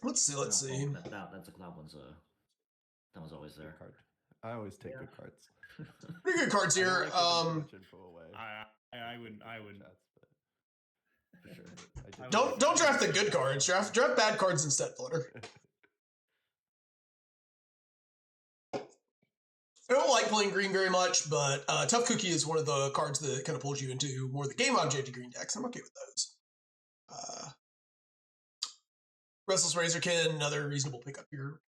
Let's see. Let's see. That's that one's always there. Good card. I always take good cards. Pretty good cards here. Much info away. I wouldn't. For sure. Don't draft the good cards. Draft bad cards instead, Flutter. I don't like playing green very much, but Tough Cookie is one of the cards that kind of pulls you into more of the game object green decks. I'm okay with those. Restless Razorkin, another reasonable pickup here,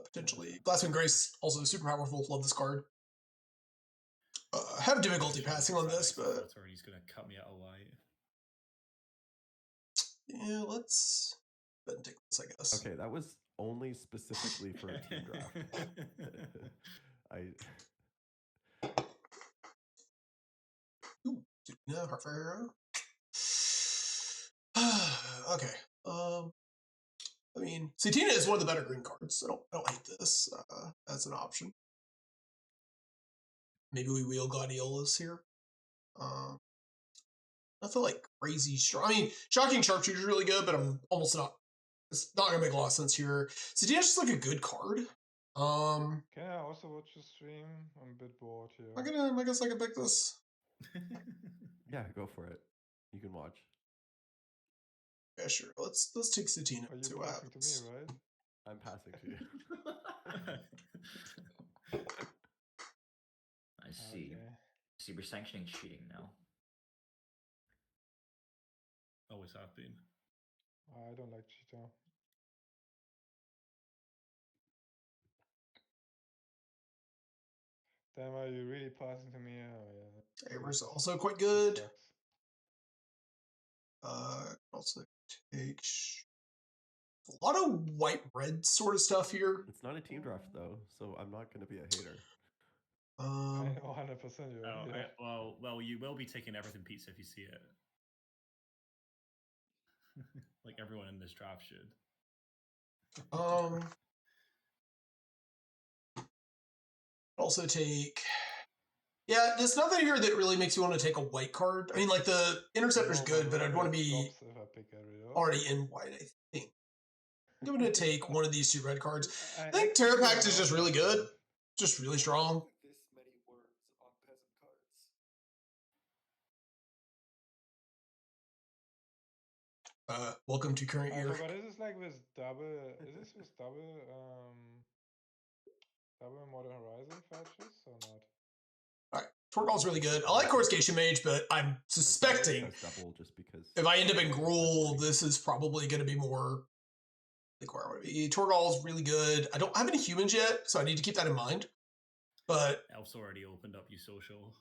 potentially. Glasswing Grace, also super powerful. Love this card. Have difficulty passing on this, but he's gonna cut me out of light. Yeah, let's go ahead and take this, I guess. Okay, that was only specifically for a team draft. Heartfire Hero. Okay. I mean, Satina is one of the better green cards. I don't hate this as an option. Maybe we wheel Gladiolas here. Nothing like crazy strong. I mean, Shocking Sharpshooter is really good, but I'm almost not. It's not gonna make a lot of sense here. Satina's just like a good card. Can I also watch the stream? I'm a bit bored here. I guess I can pick this. Yeah, go for it. You can watch. Yeah, sure. Let's take Satina. Are you see what passing happens. to me, right? I'm passing to you. I see. Okay. See, we're sanctioning cheating now. Always have been. I don't like Cheetah. Damn, are you really passing to me? Oh, yeah. Amber's also quite good. Sucks. Also take a lot of white-red sort of stuff here. It's not a team draft though, so I'm not going to be a hater. I know 100% you're Oh, right. well, you will be taking everything pizza if you see it. Like everyone in this draft should. Also take. Yeah, there's nothing here that really makes you want to take a white card. I mean, like the Interceptor's good, but I'd want to be already in white, I think. I'm going to take one of these two red cards. I think Terra Pact is just really good. Just really strong. This many words on peasant cards. Welcome to current year. But is this like with double? Is this with double Modern Horizon fetches or not? Alright, Torgal's really good. I like Coruscation Mage, but I'm suspecting double just because if I end up in Gruul, this is probably going to be more like where I want to be. Torgal's really good. I don't have any humans yet, so I need to keep that in mind. But Elf's already opened up your social.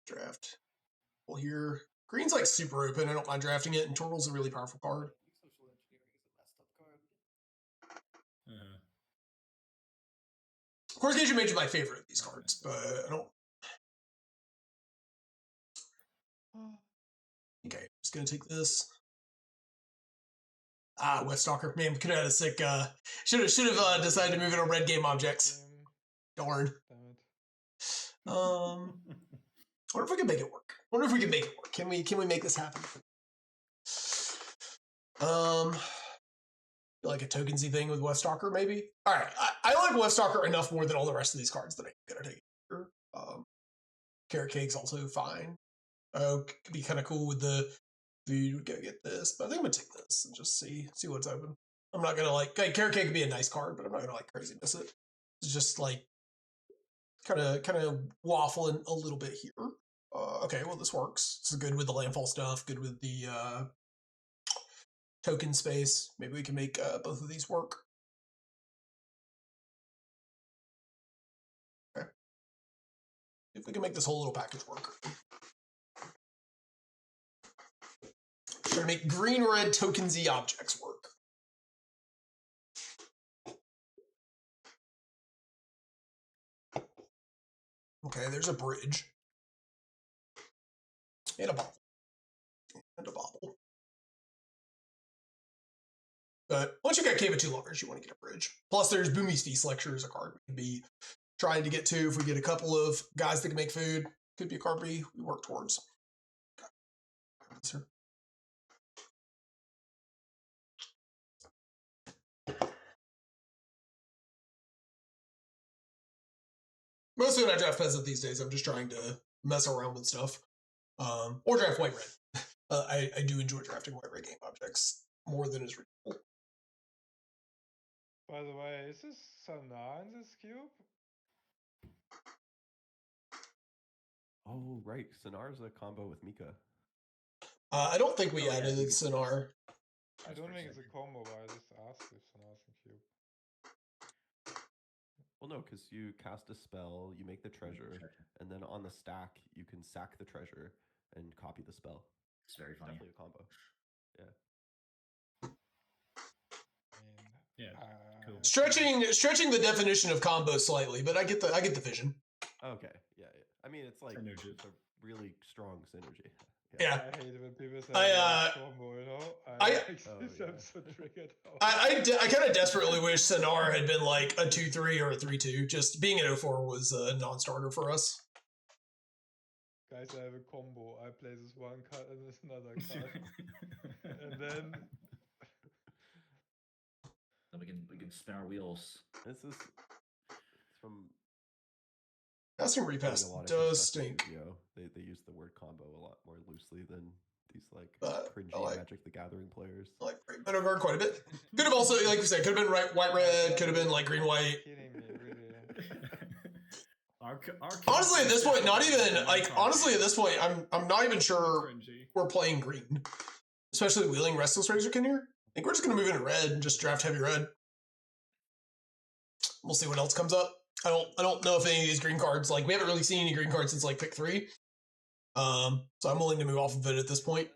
Draft. Well, here green's like super open. I don't mind drafting it, and Torgal's a really powerful card. Social engineering is a messed up card. Of course, Coruscation Mage is my favorite of these cards, but I don't. Okay, just gonna take this. Weststalker. Man, we could have had a sick. Should have decided to move it on red game objects. Darn. I wonder if we can make it work. Can we make this happen? Like a tokensy thing with Weststalker, maybe? Alright, I like Weststalker enough more than all the rest of these cards that I'm gonna take here. Carrot Cake's also fine. Could be kind of cool with the food. Go get this, but I think I'm gonna take this and just see what's open. I'm not gonna like Carrot Cake could be a nice card, but I'm not gonna like crazy miss it. It's just like kind of waffling a little bit here. Okay, well this works. This is good with the landfall stuff. Good with the token space. Maybe we can make both of these work. Okay. If we can make this whole little package work. Trying to make green-red tokensy objects work. Okay, there's a bridge. And a bobble. But once you got Cave of Two Lovers, you want to get a bridge. Plus, there's Boomy's Feast Lecture as a card we could be trying to get to. If we get a couple of guys that can make food, could be a card we work towards. Okay. Mostly when I draft Peasant these days, I'm just trying to mess around with stuff. Or draft white red. I do enjoy drafting white red game objects more than is reasonable. By the way, is this Sana in this cube? Oh, right. Sonar's a combo with Mika. I don't think we Oh, yeah, added you could- Sonar. I Just don't for a think it's a second. combo, but I just asked if Sana's in cube. Well, no, because you cast a spell, you make the treasure, and then on the stack, you can sack the treasure and copy the spell. It's very funny. Definitely a combo. I mean, Yeah, cool. Stretching the definition of combo slightly, but I get the vision. Okay, yeah. I mean, it's like Synergy. it's a really strong synergy. Yeah. I hate it when people say I, combo, you know? I- I'm yeah. so triggered. I kind of desperately wish Sonar had been like a 2-3 or a 3-2. Just being an 0-4 was a non-starter for us. Guys, I have a combo. I play this one card and this another card. And then Then we can spin our wheels. This is it's from Casting playing Repass a lot of does constructed stink. Yu-Gi-Oh! They use the word combo a lot more loosely than these like But cringy I like- Magic the Gathering players. I like Meadow Guard quite a bit. Could have also, like we said, could have been white red, could have been like green white. kidding me, really. Our Honestly, at this point, not even like Our honestly at this point, I'm not even sure cringy. we're playing green, especially wheeling Restless Razorkin here. I think we're just gonna move into red and just draft heavy red. We'll see what else comes up. I don't know if any of these green cards, like we haven't really seen any green cards since like pick 3. So I'm willing to move off of it at this point.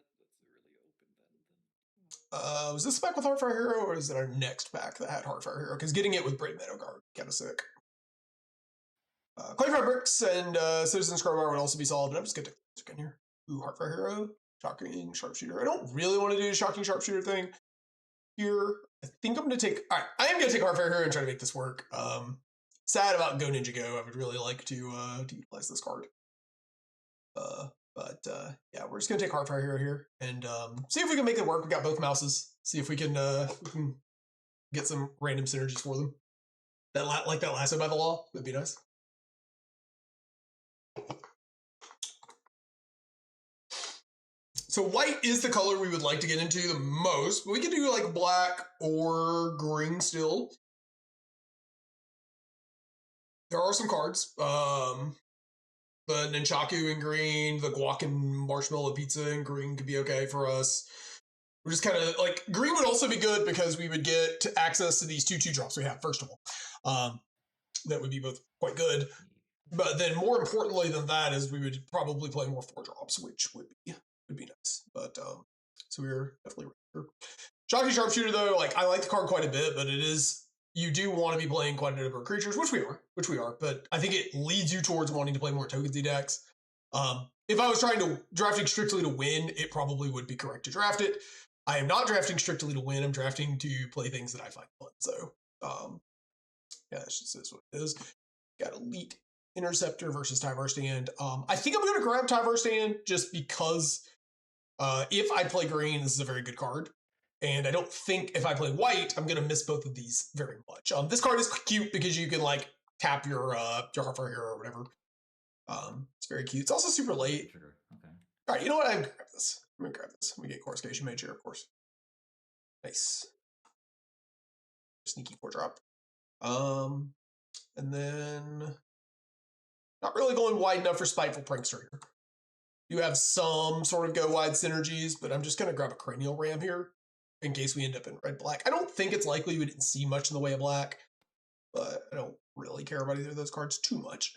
Was this back with Heartfire Hero, or is it our next pack that had Heartfire Hero? Because getting it with Brave Meadow Guard kind of sick. Clayfire Bricks and Citizen's Crowbar would also be solid, but I'm just gonna take in here. Ooh, Heartfire Hero, Shocking Sharpshooter. I don't really want to do a Shocking Sharpshooter thing here. I think I'm gonna take. All right, I am gonna take Heartfire Hero and try to make this work. Sad about Go Ninja Go. I would really like to utilize this card. But yeah, we're just gonna take Heartfire Hero here and see if we can make it work. We got both mouses. See if we can get some random synergies for them. That like that lasso by the law would be nice. So white is the color we would like to get into the most, but we can do like black or green still. There are some cards. The Nunchaku in green, the guac and marshmallow pizza in green could be okay for us. We're just kind of like green would also be good because we would get access to these 2/2 drops we have, first of all. That would be both quite good. But then more importantly than that is we would probably play more 4 drops, which would be nice. But so we're definitely right. Shocking Sharpshooter though, like I like the card quite a bit, but it is you do want to be playing quite a number of creatures, which we are, but I think it leads you towards wanting to play more tokensy decks. If I was trying to drafting strictly to win, it probably would be correct to draft it. I am not drafting strictly to win. I'm drafting to play things that I find fun. So yeah, that's just what it is. Got Elite Interceptor versus Tyvar Stand. I think I'm going to grab Tyvar Stand just because if I play green, this is a very good card. And I don't think if I play white, I'm going to miss both of these very much. This card is cute because you can like tap your Heartfire Hero or whatever. It's very cute. It's also super late. Trigger. Okay. All right, you know what? I'm going to grab this. I'm going to grab this. Let me get Coruscation Mage here, of course. Nice. Sneaky 4-drop. And then not really going wide enough for Spiteful Prankster here. You have some sort of go wide synergies, but I'm just going to grab a Cranial Ram here in case we end up in red-black. I don't think it's likely we didn't see much in the way of black, but I don't really care about either of those cards too much.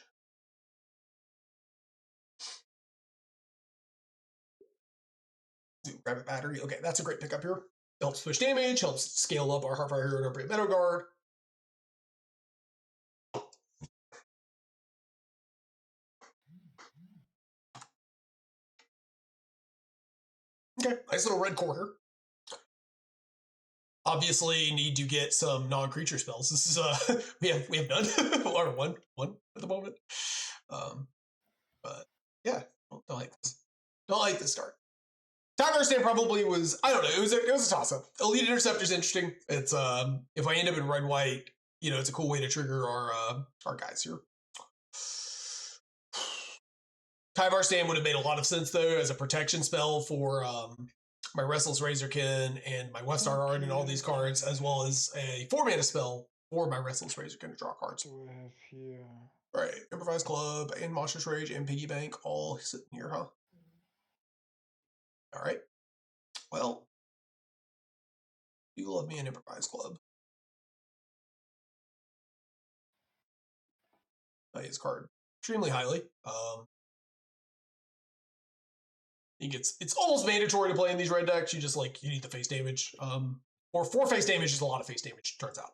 Ooh, Rabbit Battery. Okay, that's a great pickup here. Helps push damage, helps scale up our Heartfire Hero and our Brave Meadow Guard. Okay, nice little red quarter. Obviously, need to get some non-creature spells. This is we have none or one at the moment. But yeah, don't like this. Don't like this start. Tyvar Stand probably was, I don't know, it was a toss-up. Elite Interceptor is interesting. It's if I end up in red-white, you know, it's a cool way to trigger our guys here. Tyvar Stand would have made a lot of sense though as a protection spell for my Restless Razorkin and my Westar Art and all these cards, as well as a 4-mana spell for my Restless Razorkin to draw cards. What do I have here? Right, Improvised Club and Monstrous Rage and Piggy Bank all sitting here, huh? All right. Well, you love me an Improvised Club. I use card extremely highly. I think it's almost mandatory to play in these red decks. You just you need the face damage. Or 4 face damage is a lot of face damage, turns out.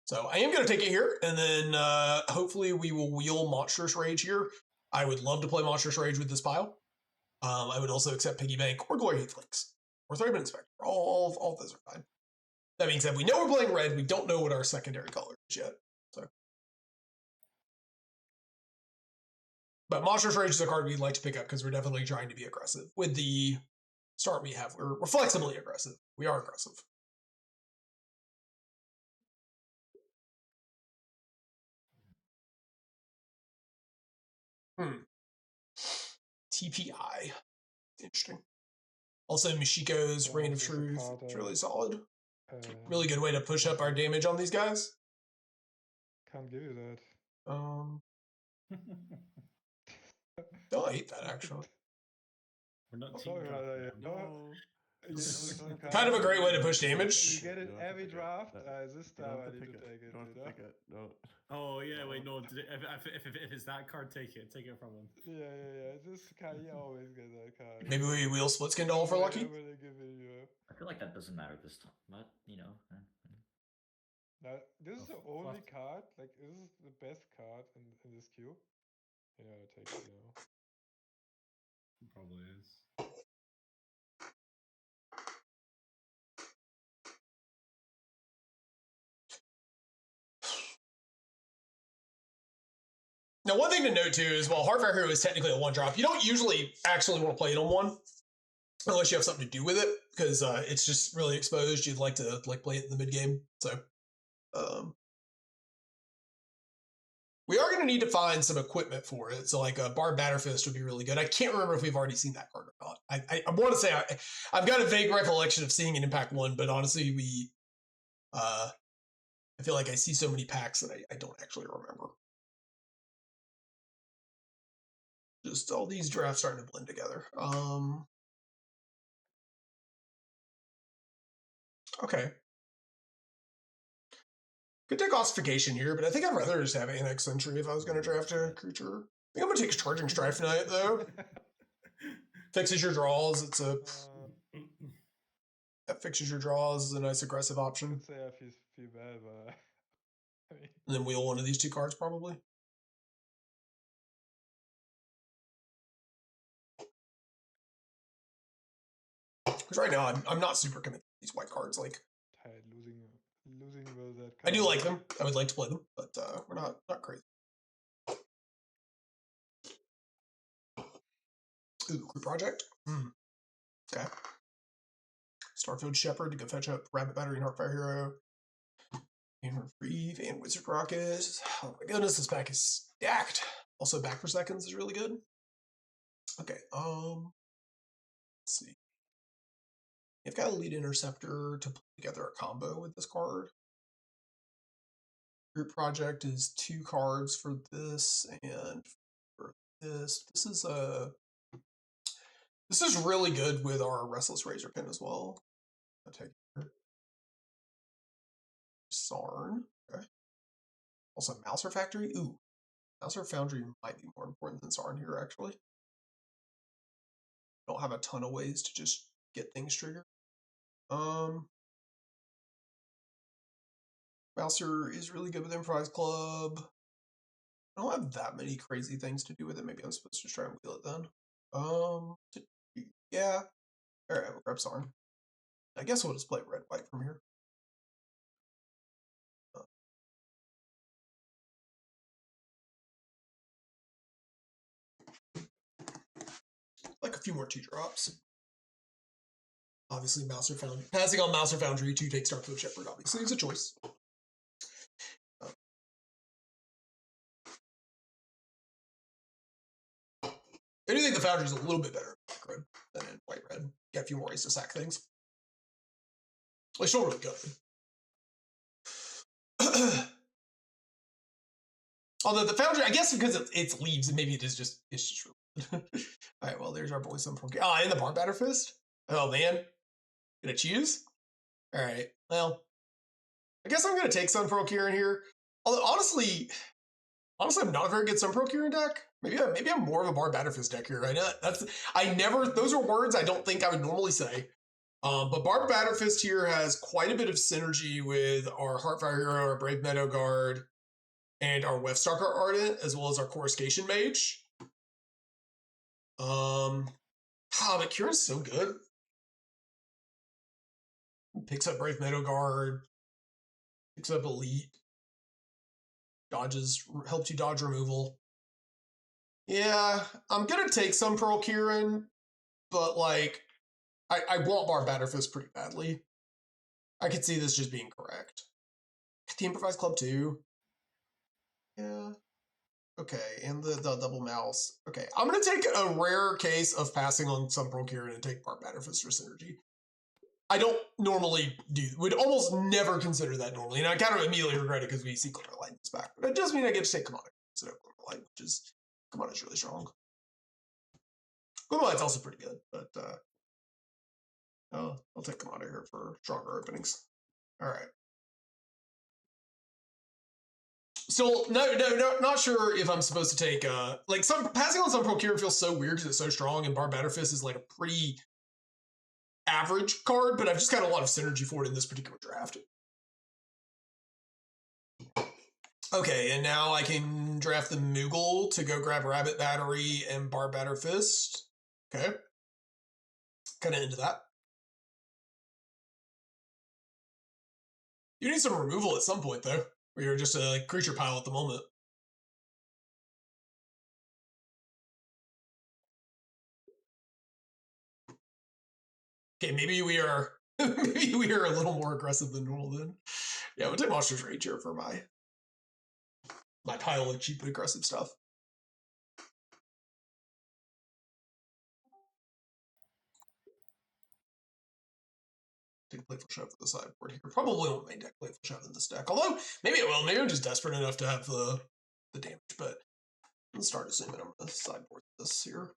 So I am going to take it here, and then hopefully we will wheel Monstrous Rage here. I would love to play Monstrous Rage with this pile. I would also accept Piggy Bank or Glory Heath Flakes or Thraben Inspector. All of those are fine. That being said, we know we're playing red. We don't know what our secondary color is yet. So, but Monstrous Rage is a card we'd like to pick up because we're definitely trying to be aggressive. With the start we have, we're flexibly aggressive. We are aggressive. TPI. Interesting. Also, Mishiko's Reign of Truth. It's really solid. Really good way to push up our damage on these guys. Can't give you that. No, I hate that actually. We're not Sorry team about draft. that. No. Kind of a great way to push damage. You get it You don't have to every pick it. draft. No, This You time don't I have to need pick to it. take it. You don't have to You know? pick it. No. Oh yeah, wait, no. If it's that card, take it from him. Yeah. This card, you always get that card. Maybe we wheel Split Skin Doll for lucky. I'm gonna give it you. I feel like that doesn't matter this time, but you know. Now, this is the Oh, only fuck. card, like, this is the best card in this queue. Yeah, take it now. It probably is. Now, one thing to note too is while Heartfire Hero is technically a 1-drop, you don't usually actually want to play it on 1 unless you have something to do with it because it's just really exposed. You'd like to play it in the mid game. So we are going to need to find some equipment for it. So like a Barb Batterfist would be really good. I can't remember if we've already seen that card or not. I want to say I've got a vague recollection of seeing it in Impact 1, but honestly I feel like I see so many packs that I don't actually remember. Just all these drafts starting to blend together. Okay. Could take Ossification here, but I think I'd rather just have Annex Sentry if I was going to draft a creature. I think I'm going to take Charging Strife Knight, though. Fixes your draws. It's a... That fixes your draws is a nice aggressive I option. could say I feel bad, but... I mean, And then wheel one of these 2 cards, probably. Because right now, I'm not super committed to these white cards. Like, tired losing with that card. I do like them. I would like to play them, but we're not crazy. Ooh, Group Project. Okay. Starfield Shepherd to go fetch up Rabbit Battery and Heartfire Hero. And Reeve and Wizard Rocket. Oh my goodness, this pack is stacked. Also, Back for Seconds is really good. Okay, let's see. I've got a Lead Interceptor to put together a combo with this card. Group Project is 2 cards for this and for this. This is really good with our Restless Razorkin as well. I'll take it. Sarn. Okay. Also, Mouser Factory. Ooh, Mouser Foundry might be more important than Sarn here, actually. Don't have a ton of ways to just get things triggered. Mouser is really good with Improvised Club. I don't have that many crazy things to do with it. Maybe I'm supposed to try and wheel it then. Yeah. Alright, we'll grab Sarn. I guess we'll just play red-white from here. Like a few more 2-drops. Obviously, Mouser Foundry. Passing on Mouser Foundry to take Starfield Shepherd, obviously, is a choice. I do think the Foundry's a little bit better in black red than in white red. Get a few more ways to sack things. It's still really good. Although the Foundry, I guess because it's leaves, and maybe it's just really good. All right, well, there's our boy some pro. Oh, and the Bar Batter Fist. Oh man, gonna choose. All right, well, I guess I'm gonna take Sun Pro Kieran here. Although honestly, I'm not a very good Sun Pro Kieran deck. Maybe I'm more of a Bar Batter Fist deck here. I know those are words I don't think I would normally say. But Barb Batterfist here has quite a bit of synergy with our Heartfire Hero, our Brave Meadow Guard, and our Wefstalker Ardent, as well as our Coruscation Mage. But Kieran's so good. Picks up Brave Meadow Guard, picks up Elite, helps you dodge removal. Yeah, I'm gonna take some Pearl Kieran, but like, I want Bar Batterfist pretty badly. I could see this just being correct. The Improvised Club too. Yeah. Okay, and the double mouse. Okay, I'm gonna take a rare case of passing on some Pro Kieran and take Bar Batterfist for synergy. I don't normally would almost never consider that normally, and I kind of immediately regret it because we see Glimmer Light this back. But it does mean I get to take Kamana instead of Glimmer Light, which is Kamana's really strong. Glimmer Light's also pretty good, but I'll take Kamana here for stronger openings. All right. Still, no, not sure if I'm supposed to take like passing on some Pro Kieran feels so weird because it's so strong, and Bar Batterfist is like a pretty average card, but I've just got a lot of synergy for it in this particular draft. Okay, and now I can draft the Moogle to go grab Rabbit Battery and Bar Batterfist. Okay. Kind of into that. You need some removal at some point, though. Where you're just a creature pile at the moment. Okay, maybe we are a little more aggressive than normal then. Yeah, we'll take Monster's Rage here for my pile of cheap and aggressive stuff. Take Playful Shove for the sideboard here. Probably won't main deck Playful Shove in this deck. Although, maybe it will. Maybe I'm just desperate enough to have the damage, but let's start assuming I'm going to sideboard this here.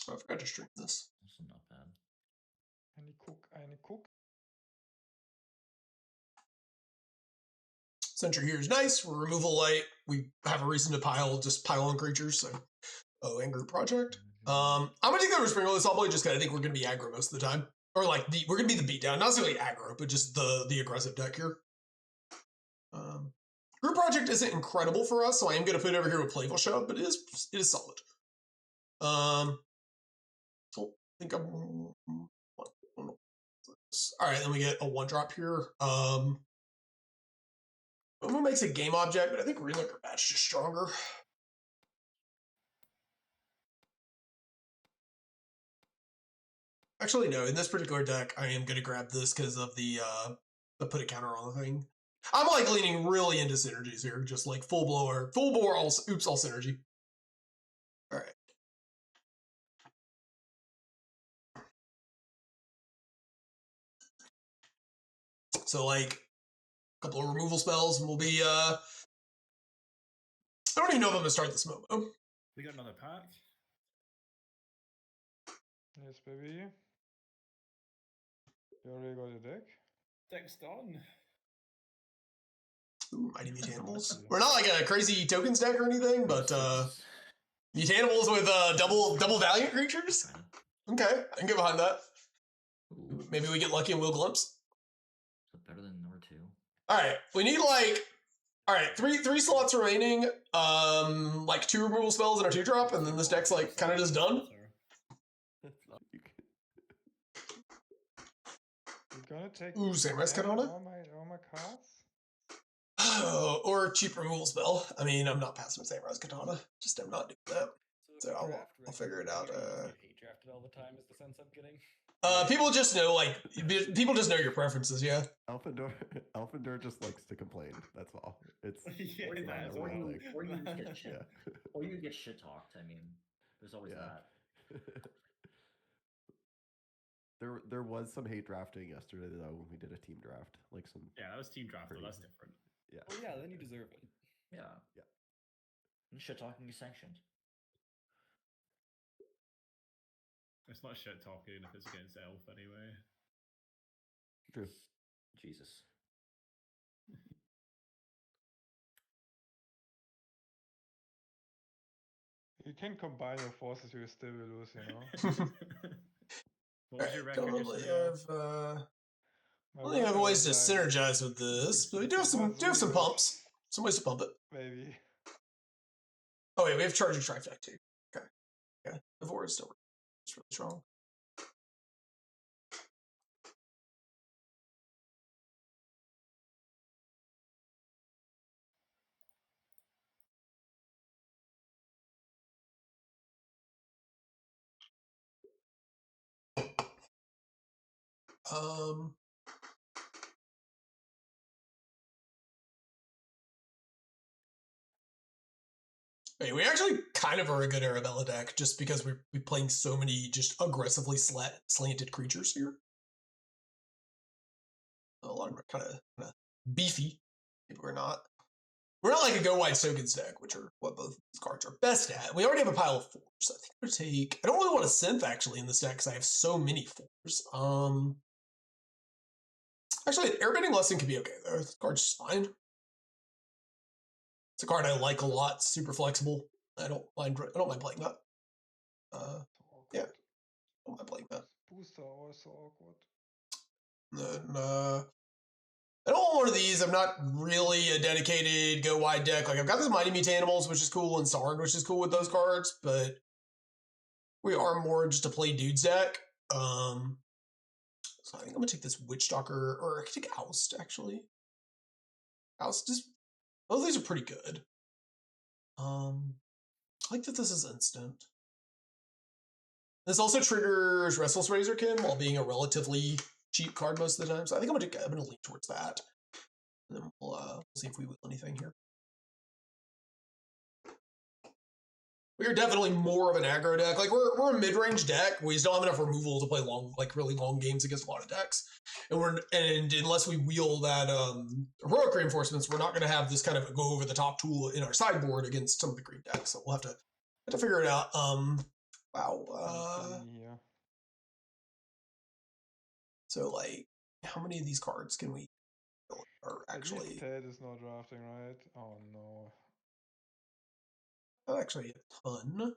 Oh, I forgot to stream this. Also not bad. Eine Cook. Sentry here is nice. We're removal light. We have a reason to pile on creatures. So, and group project. I'm gonna take that over Sprinkle this all just because I think we're gonna be aggro most of the time, or like we're gonna be the beatdown, not necessarily aggro, but just the aggressive deck here. Group project isn't incredible for us, so I am gonna put it over here with Playful Shove, but it is solid. So I think I'm. All right, then we get a 1-drop here. Momo makes a game object, but I think Relinker Batch is stronger. Actually, no. In this particular deck, I am going to grab this because of the put a counter on the thing. I'm like leaning really into synergies here, just like full bore, all synergy. All right. So like a couple of removal spells, and we'll be I don't even know if I'm gonna start this Momo. We got another pack. Yes, baby. You already got a deck? Deck's done. Ooh, Mighty Mutanimals. We're not like a crazy tokens deck or anything, but Mutanimals with double Valiant creatures? Okay, I can get behind that. Ooh. Maybe we get lucky and we'll glimpse. Is that better than number 2? Alright, we need like three slots remaining. Like 2 removal spells and our 2-drop, and then this deck's like kinda just done. You're gonna take Samurai's Katana? all my cards? Or cheap removal spell. I mean, I'm not passing with Samurai's Katana. Just am not doing that. So I'll figure it out. Hate drafted all the time is the sense I'm getting. People just know your preferences, yeah. Alphandor just likes to complain. That's all. It's Yeah, Or you that's get all. shit. Yeah. Or you get shit talked. I mean, There's always Yeah. that. There was some hate drafting yesterday though when we did a team draft. Like some Yeah, that was team draft, though. Pretty- That's different. yeah. Well, yeah, then you deserve it. Yeah. Yeah. And shit talking is sanctioned. It's not shit talking if it's against Elf anyway. True. Jesus. You can combine your forces, you still will lose, you know? What was your Alright, record don't really yesterday? have My I don't think I have record ways to is, like, synergize with this, but we do have it some was really pumps. Some ways to pump it. maybe. Oh wait, we have charging trifecta too. Okay. Yeah. The Boros still it's really strong. Um Hey, we actually kind of are a good Arabella deck just because we're playing so many just aggressively slanted creatures here. A lot of them are kind of beefy. Maybe we're not. We're not like a go wide tokens deck, which are what both these cards are best at. We already have a pile of 4s. I think I'm gonna take. I don't really want a synth actually in this deck because I have so many 4s. Actually, airbending lesson could be okay though. This card's just fine. It's a card I like a lot. Super flexible. I don't mind playing that. Yeah. I don't mind playing that. Booster also awkward. Then I don't want one of these. I'm not really a dedicated go wide deck. Like I've got this Mighty Mutanimals, which is cool, and Sarn, which is cool with those cards, but we are more just a play dudes deck. So I think I'm gonna take this Witch Stalker, or I could take Oust actually. Oust is both of these are pretty good. I like that this is instant. This also triggers Restless Razorkin while being a relatively cheap card most of the time. So I think I'm gonna lean towards that. And then we'll see if we win anything here. We are definitely more of an aggro deck. Like we're a mid-range deck. We still have enough removal to play really long games against a lot of decks. And unless we wheel that heroic reinforcements, we're not going to have this kind of go over the top tool in our sideboard against some of the green decks. So we'll have to figure it out. Wow. Here. So like, how many of these cards can we are At actually? least Ted is not drafting, right? Oh no. Actually a ton.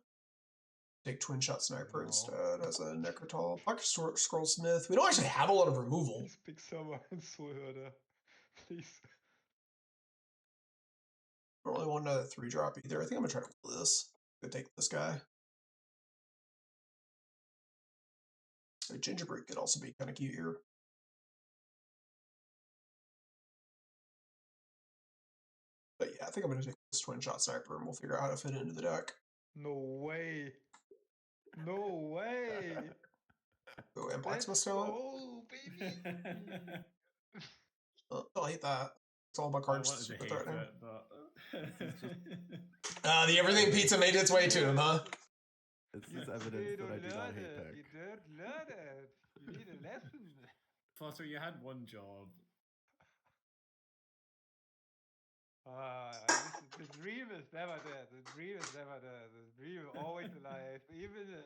Take Twin Shot Sniper No. instead as a Necrotol. Pocket Scroll Smith. We don't actually have a lot of removal. Please pick someone in Soulhurter. Please. I don't really want another 3-drop either. I think I'm gonna try to pull this. Go take this guy. A Gingerbread could also be kind of cute here. But yeah, I think I'm gonna take this Twin Shot Sniper and we'll figure out how to fit it into the deck. No way. No way. Oh, and Let's Blacksmith Stone. go, baby. I'll hate that. It's all about I cards. wanted to super hate threatening. it, but The everything pizza made its way to him, huh? It's just evidence that I do not hate tech. You don't learn it. You need a lesson. Potter, you had one job. The dream is never dead. The dream is never dead. The dream is always alive. Even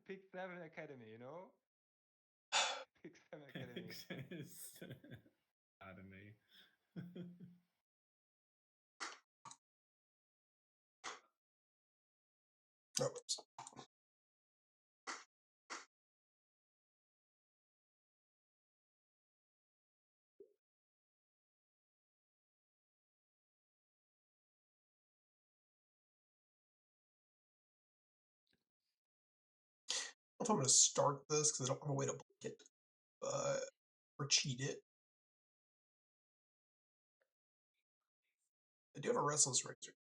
Pick 7 Academy, you know? Pick 7 Academy. Academy. Oh, oops. I don't know if I'm going to start this because I don't have a way to block it, or cheat it. I do have a Restless Razor.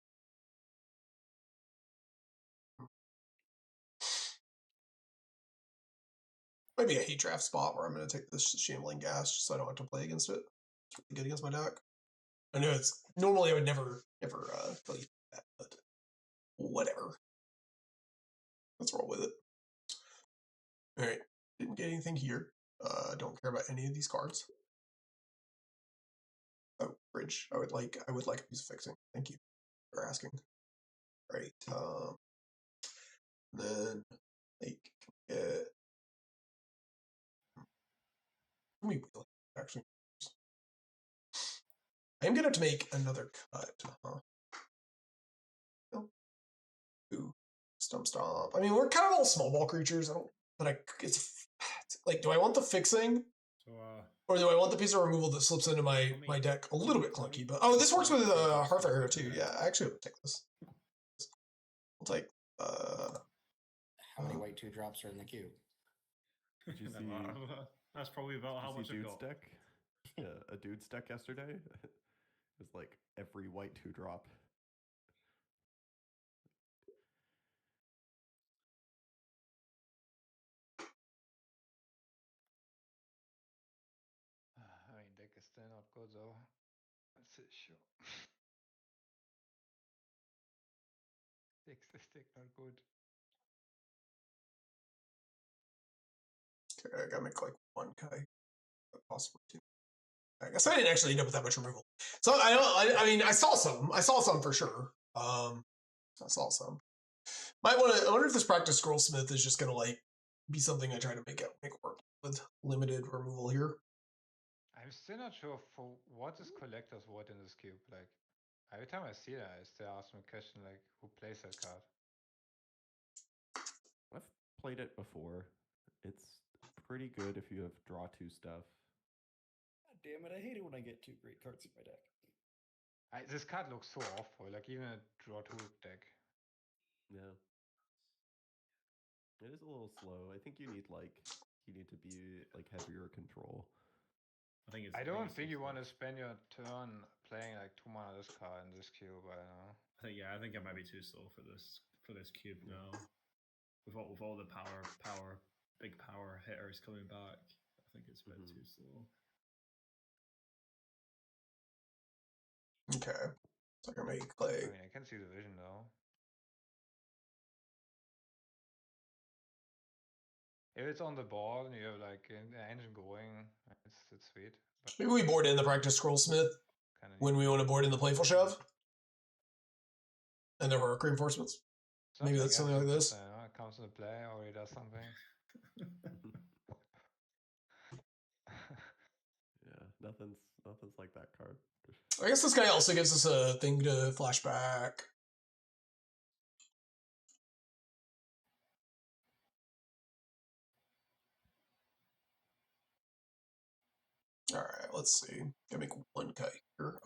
Maybe a hate draft spot where I'm going to take this Shambling Gas just so I don't have to play against it. It's really good against my deck. I know it's normally I would never play that, but whatever. Let's roll with it. All right, didn't get anything here. Don't care about any of these cards. Oh, bridge. I would like a piece of fixing. Thank you for asking. Right. Then like get. Let me actually. I am gonna have to make another cut. Oh. Ooh, stomp. I mean, we're kind of all small ball creatures. I don't, but it's like, do I want the fixing? So, Or do I want the piece of removal that slips into my deck a little bit clunky? But oh, this works with Hearth Arrow too. Yeah, I actually would take this. I'll take. How many white 2-drops are in the queue? Did you see? that's probably about how much I've Dude's got. deck? Yeah, a dude's deck yesterday. It was like every white 2-drop. I mean, deck is still not good though. That's the issue. Deck's deck not good. Okay, I gotta make like 1K, possibly 2. I guess I didn't actually end up with that much removal. So I don't. I mean, I saw some. I saw some for sure. I saw some. Might want to. I wonder if this practice scrollsmith is just gonna like be something I try to make work with limited removal here. I'm still not sure for what is collector's what in this cube. Like every time I see that, I still ask me a question like, who plays that card? I've played it before. It's pretty good if you have draw 2 stuff. God damn it, I hate it when I get 2 great cards in my deck. This card looks so awful, like even a draw 2 deck. Yeah. It is a little slow. I think you need to be like heavier control. I don't think you want to spend your turn playing like 2 mana this card in this cube. I don't know. I think it might be too slow for this cube now. With all the big power hitters coming back, I think it's a bit too slow. Okay, so I can make like. I mean, I can see the vision though. If it's on the ball and you have like an engine going, it's sweet. But Maybe we board in the practice scrollsmith when we want to board in the playful shove, and there were reinforcements. Maybe that's something like this. It comes into play or he does something. Yeah, nothing's like that card. I guess this guy also gives us a thing to flash back. All right, let's see. Gotta make 1K here.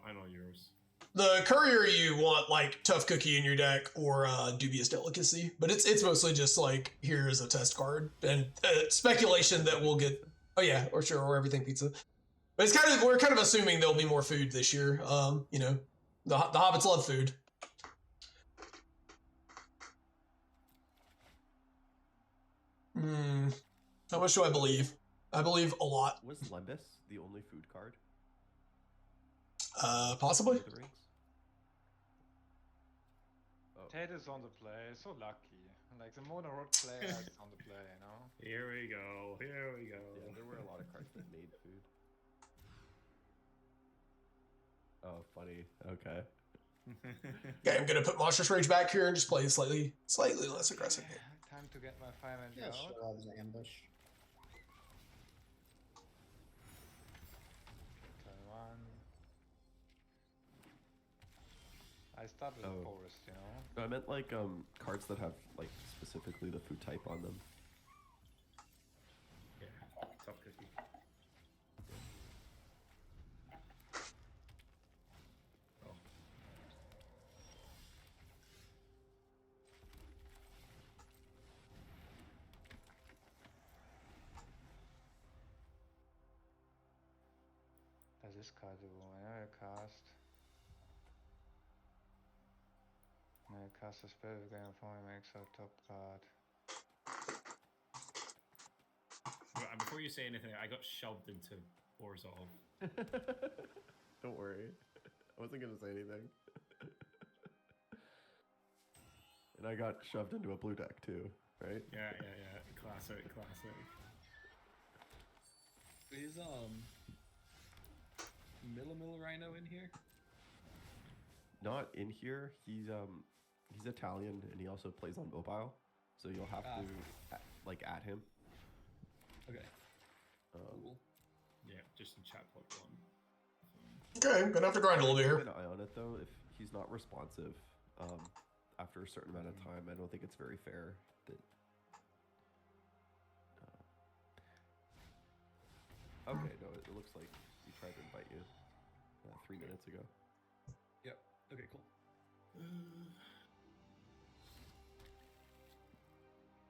I know yours. The courier, you want like tough cookie in your deck or dubious delicacy, but it's mostly just like here's a test card and speculation that we'll get. Oh yeah, or sure, or everything pizza. But it's kind of we're kind of assuming there'll be more food this year. You know, the hobbits love food. How much do I believe? I believe a lot. Was Lembas the only food card? Possibly. The rings? Oh. Ted is on the play, so lucky. Like the mono road player is on the play, you know? Here we go. Yeah, there were a lot of cards that made food. Oh, funny. Okay. Okay, I'm gonna put Monstrous Rage back here and just play slightly less aggressive. Okay, time to get my fire magic Yeah, out. sure, that was an ambush. Turn 1. I start with Oh. Boros, you know? No, I meant like cards that have like specifically the food type on them. Yeah, tough cookie. Oh. Does this card do? I know I cast. cast a spell again before he makes a top card. And before you say anything, I got shoved into Borzov. Don't worry. I wasn't gonna say anything. And I got shoved into a blue deck too, right? Yeah. Classic. Is Mill Rhino in here? Not in here. He's Italian and he also plays on mobile, so you'll have to like add him. Okay. Um, Cool. Yeah, just in chat plug one. Okay, I'm gonna have to grind a little bit keep here. an eye on it though. If he's not responsive after a certain amount of time, I don't think it's very fair that. Okay, no, it looks like he tried to invite you 3 minutes ago. Yep. Okay, cool.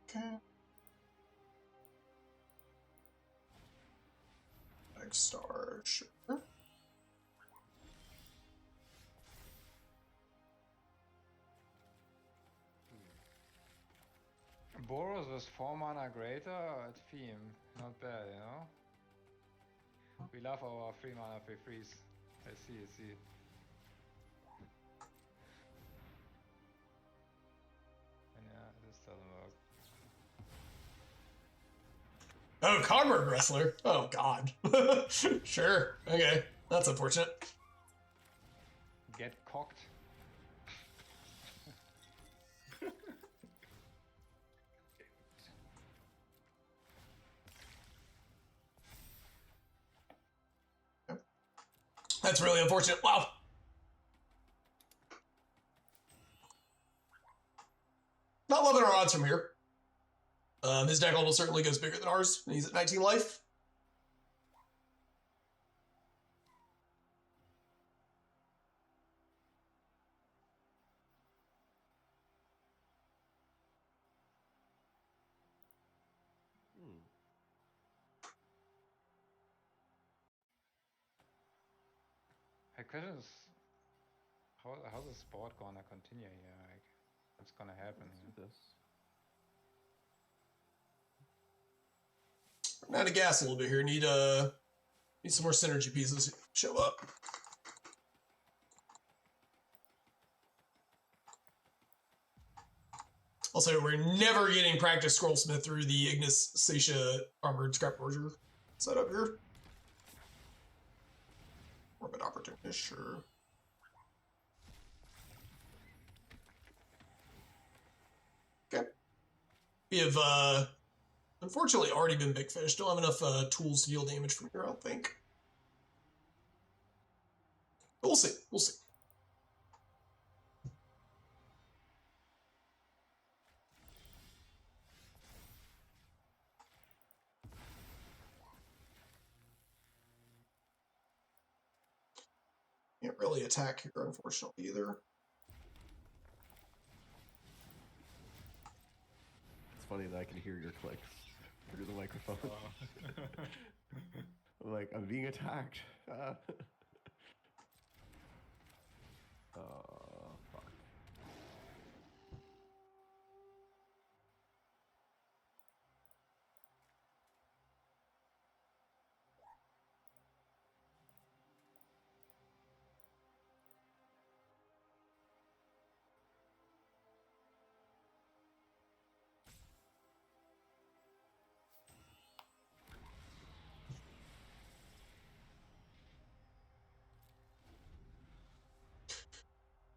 Okay. Next star, sure. Boros was 4 mana greater at theme. Not bad, you know? We love our 3 mana free freeze. I see. And yeah, this doesn't work. Oh, Cardboard Wrestler. Oh God. Sure. Okay, that's unfortunate. Get cocked. That's really unfortunate. Wow. Not loving our odds from here. His deck almost certainly goes bigger than ours, and he's at 19 life. My question is, how's the sport gonna continue here? Like, what's gonna happen Let's here? do this. I'm out of gas a little bit here. Need some more synergy pieces to show up. Also, we're never getting practice Scrollsmith through the Ignis Sasha Armored Scrap Forger setup here. Orbit Opportunist, sure. Okay. We have, unfortunately already been big fish. Don't have enough tools to deal damage from here, I don't think. But we'll see. We'll see. Can't really attack here, unfortunately, either. It's funny that I can hear your clicks through the microphone. I'm like, I'm being attacked. Fuck.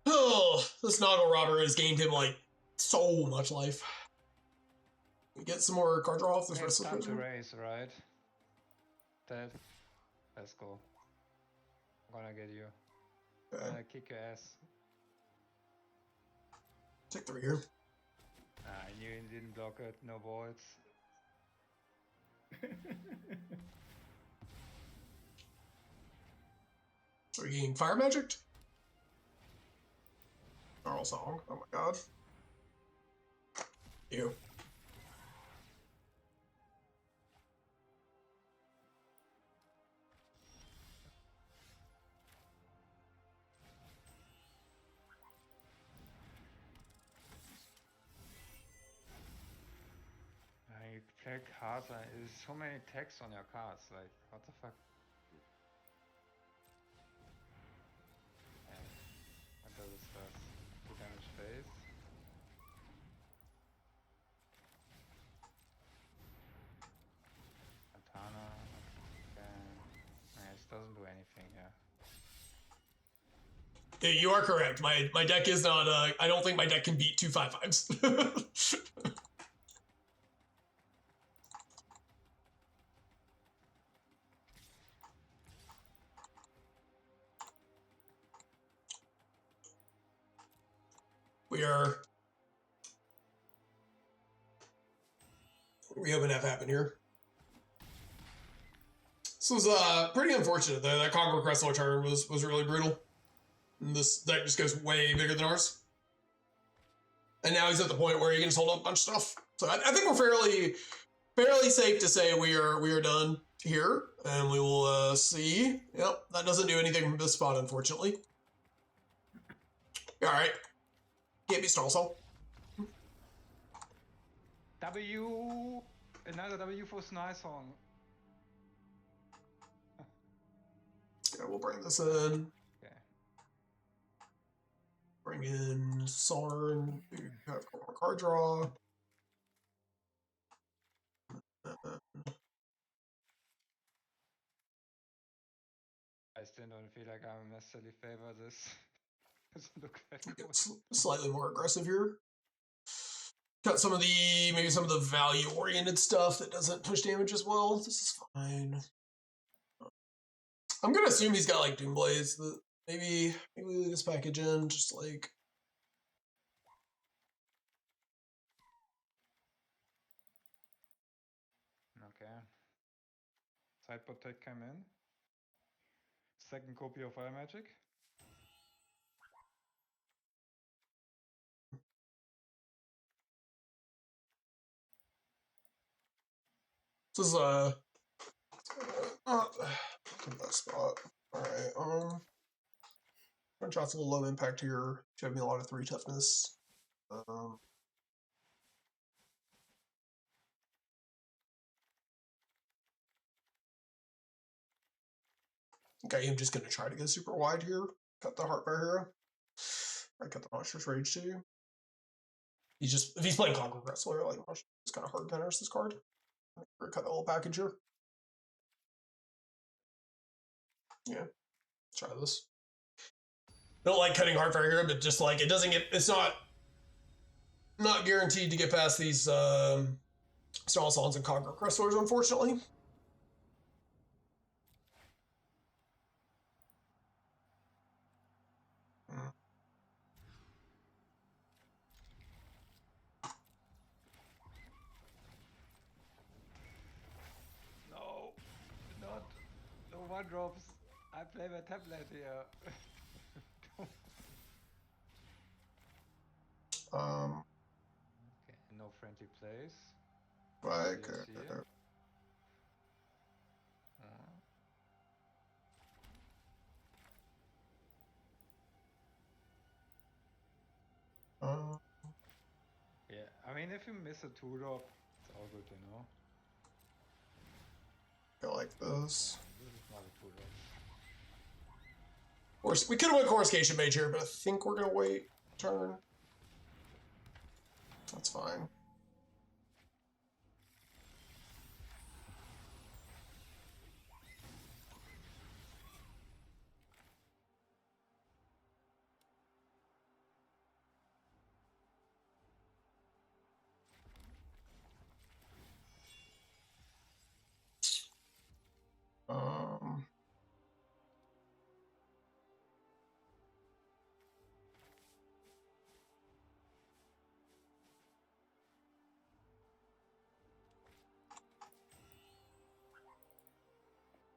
Oh, this Noggle Robber has gained him, like, so much life. We get some more card draw off this It's Wrestler time to Prisoner. raise, right? Dead. Let's go. I'm gonna get you. Okay. Gonna kick your ass. Take 3 here. I knew you didn't block it. No voids. Are you getting Fire Magic? Carl Song. Oh my god. You. play cards, there's so many text on your cards, like, what the fuck? And what does this first? 2 damage face. Katana, okay. It doesn't do anything here. Yeah, you are correct. My deck is not. I don't think my deck can beat 2 5/5s. We have an F happen here. This was pretty unfortunate though. That Conquer Crestler turn was really brutal. And this deck just goes way bigger than ours. And now he's at the point where he can just hold up a bunch of stuff. So I think we're fairly safe to say we are done here, and we will see. Yep, that doesn't do anything from this spot, unfortunately. All right, can't be Stallsall. W, another W for Snysong. Yeah, we'll bring this in. Okay. Bring in Sarn. Have card draw. I still don't feel like I necessarily favor this. Doesn't look that good. Get slightly more aggressive here. Got maybe some of the value oriented stuff that doesn't push damage as well. This is fine. I'm gonna assume he's got like Doom Blaze. Maybe we leave this package in, just like. Okay. Side protect came in. Second copy of Fire Magic. This is not the best spot. All right. Front shot's a little low impact here. Showed me a lot of 3 toughness. Okay, I'm just gonna try to go super wide here. Cut the Heartfire Hero. I cut the Monstrous Rage too. If he's playing Conquer Wrestler, like it's kind of hard to this card. We're gonna cut that little package here. Yeah, try this. Don't like cutting Heartfire Hero, but just like it's not guaranteed to get past these Stall Songs and Conquer Wrestlers, unfortunately. No, not the 1-drops. I play my tablet here. Okay, no friendly plays. Right. DLC. Yeah, I mean, if you miss a 2-drop, it's all good, you know. Go like this. This is not a 2-drop. We could have went Coruscation Mage here, but I think we're gonna wait turn. That's fine.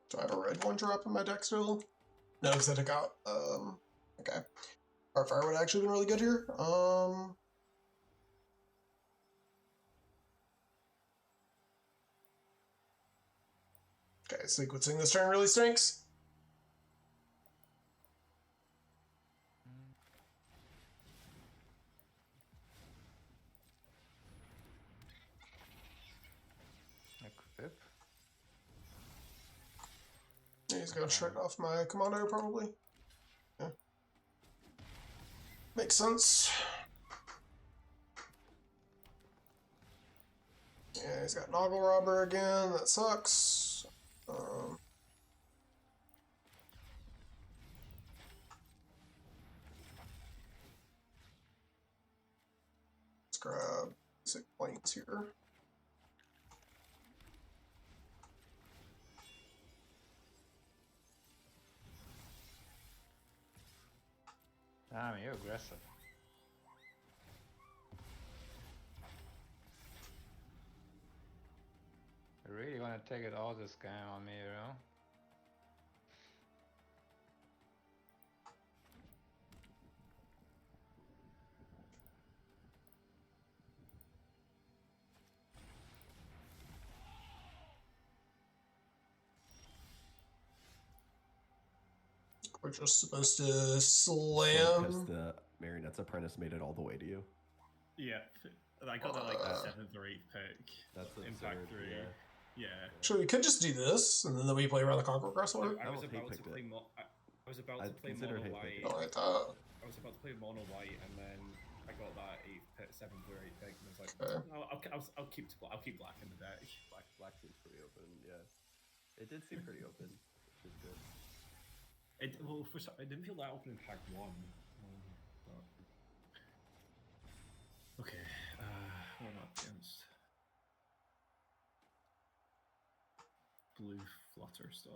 Do I have a red 1-drop in my deck still? No, because I took out. Okay. Heartfire would actually been really good here. Okay, sequencing this turn really stinks. Rip. He's gonna shut off my commando probably. Yeah. Makes sense. Yeah, he's got Noggle Robber again. That sucks. Let's grab 6 planes here. Damn, you're aggressive. You're really gonna take it all this game on me, you know? We're just supposed to Because slam. the Marionette's Apprentice made it all the way to you. Yeah, I got that like 7th or 8th pick. That's Impact absurd, 3. yeah. Yeah. Sure, we could just do this, and then we play around the Conqueror Wrestler. I was don't hate about to picked play it. I was about I'd to play consider mono hate white. picking. Don't like that. I was about to play mono white, and then I got that 8th pick, 7th or 8th pick, and I was like, Okay. no, I'll keep black in the deck. Black seems pretty open, yeah. It did seem pretty open, which is good. It didn't feel that open in pack 1. But... Okay, what am I up against? Blue flutter stuff.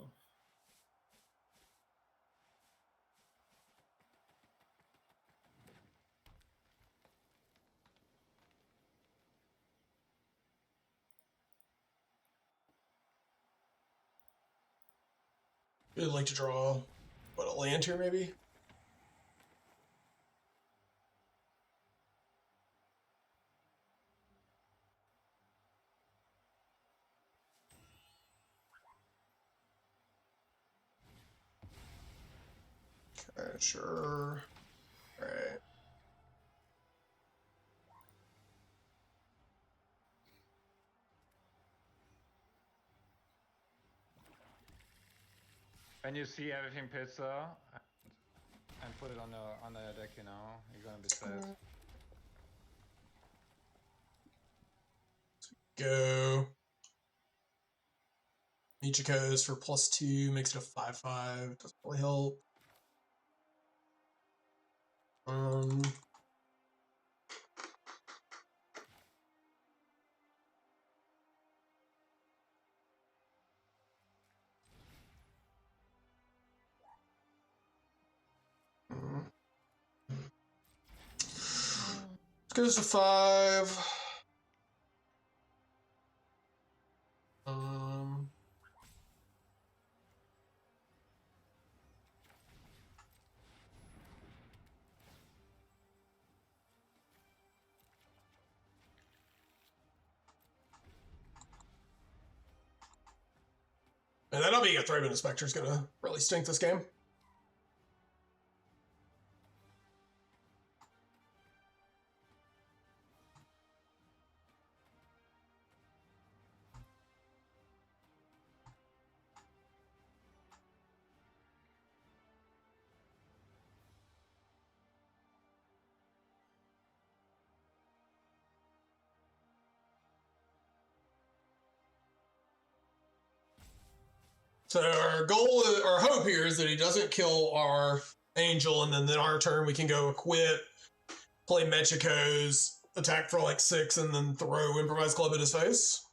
I'd like to draw, what, a land here maybe? Okay, sure. Alright. When you see everything pizza and put it on the deck, you know, you're gonna be sad. Go. Michiko's for +2 makes it a 5/5. Doesn't really help. Goes to 5. And then not being a Thraben Inspector is gonna really stink this game. So our goal, our hope here is that he doesn't kill our angel, and then our turn we can go equip, play Mechikos, attack for like 6, and then throw Improvised Club at his face.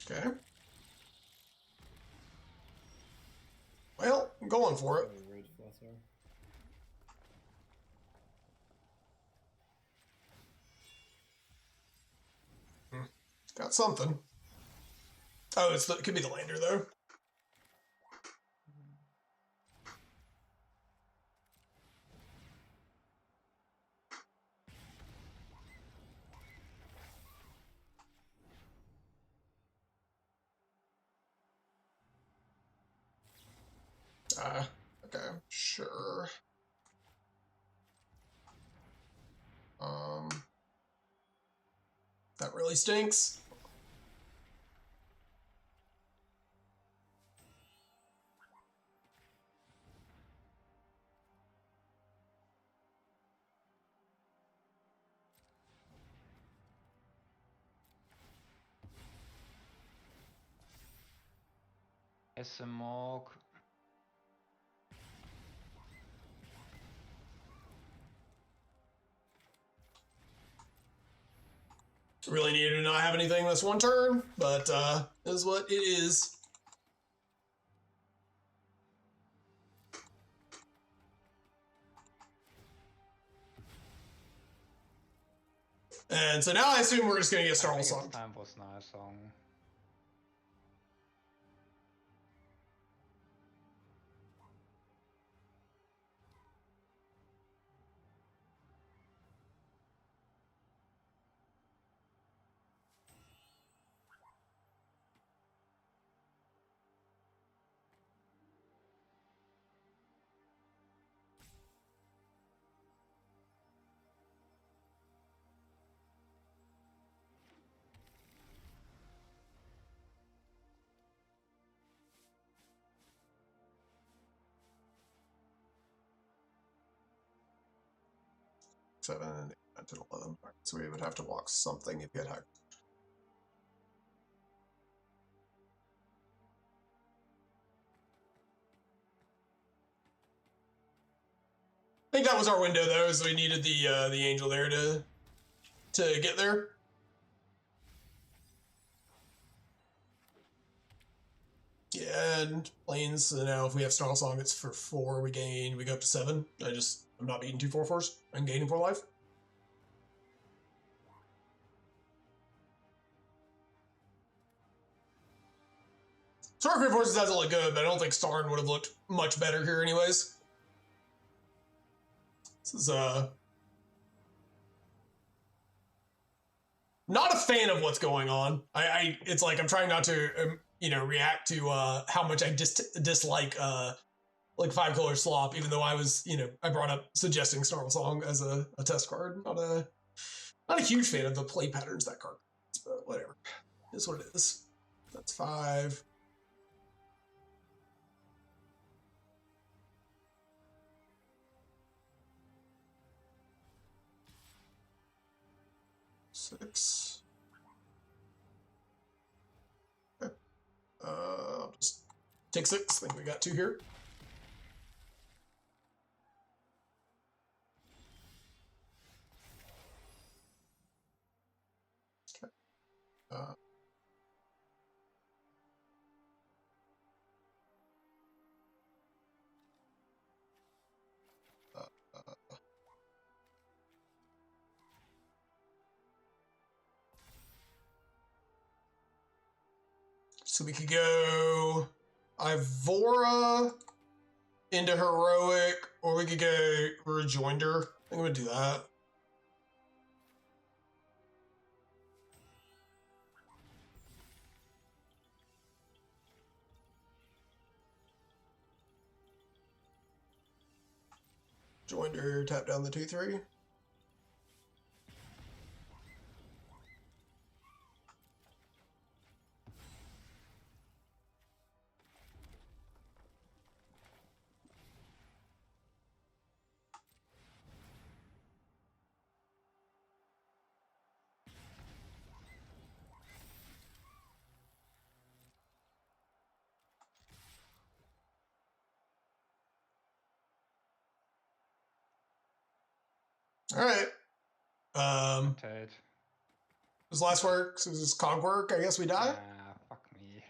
Okay. Well, I'm going for it. Road flutter. Got something. Oh, it could be the lander though. Okay, sure. That really stinks. SMOG. Really needed to not have anything this one turn, but is what it is. And so now I assume we're just gonna get I think Song. it's time for Snarl Song. Seven, 8, 9, 10, 11. Right, so we would have to walk something if you had high. I think that was our window though, so we needed the angel there to get there. Yeah, and planes. So now if we have Snarl Song, it's for 4. We go up to 7. I'm not beating 2 4/4s. I'm gaining 4 life. Sorcery Forces doesn't look good, but I don't think Starn would have looked much better here anyways. This is not a fan of what's going on. It's like I'm trying not to react to how much I dislike like 5 color slop, even though I brought up suggesting Snarl Song as a test card. Not a huge fan of the play patterns that card, but whatever. It's what it is. That's 5. Six. Okay. I'll just take 6. I think we got 2 here. Okay. So we could go Ivora into Heroic, or we could go Rejoinder. I think I'm going to do that. Joinder, tap down the 2/3. All right. Tate. This last work, so this is Conk work. I guess we die. Ah, fuck me.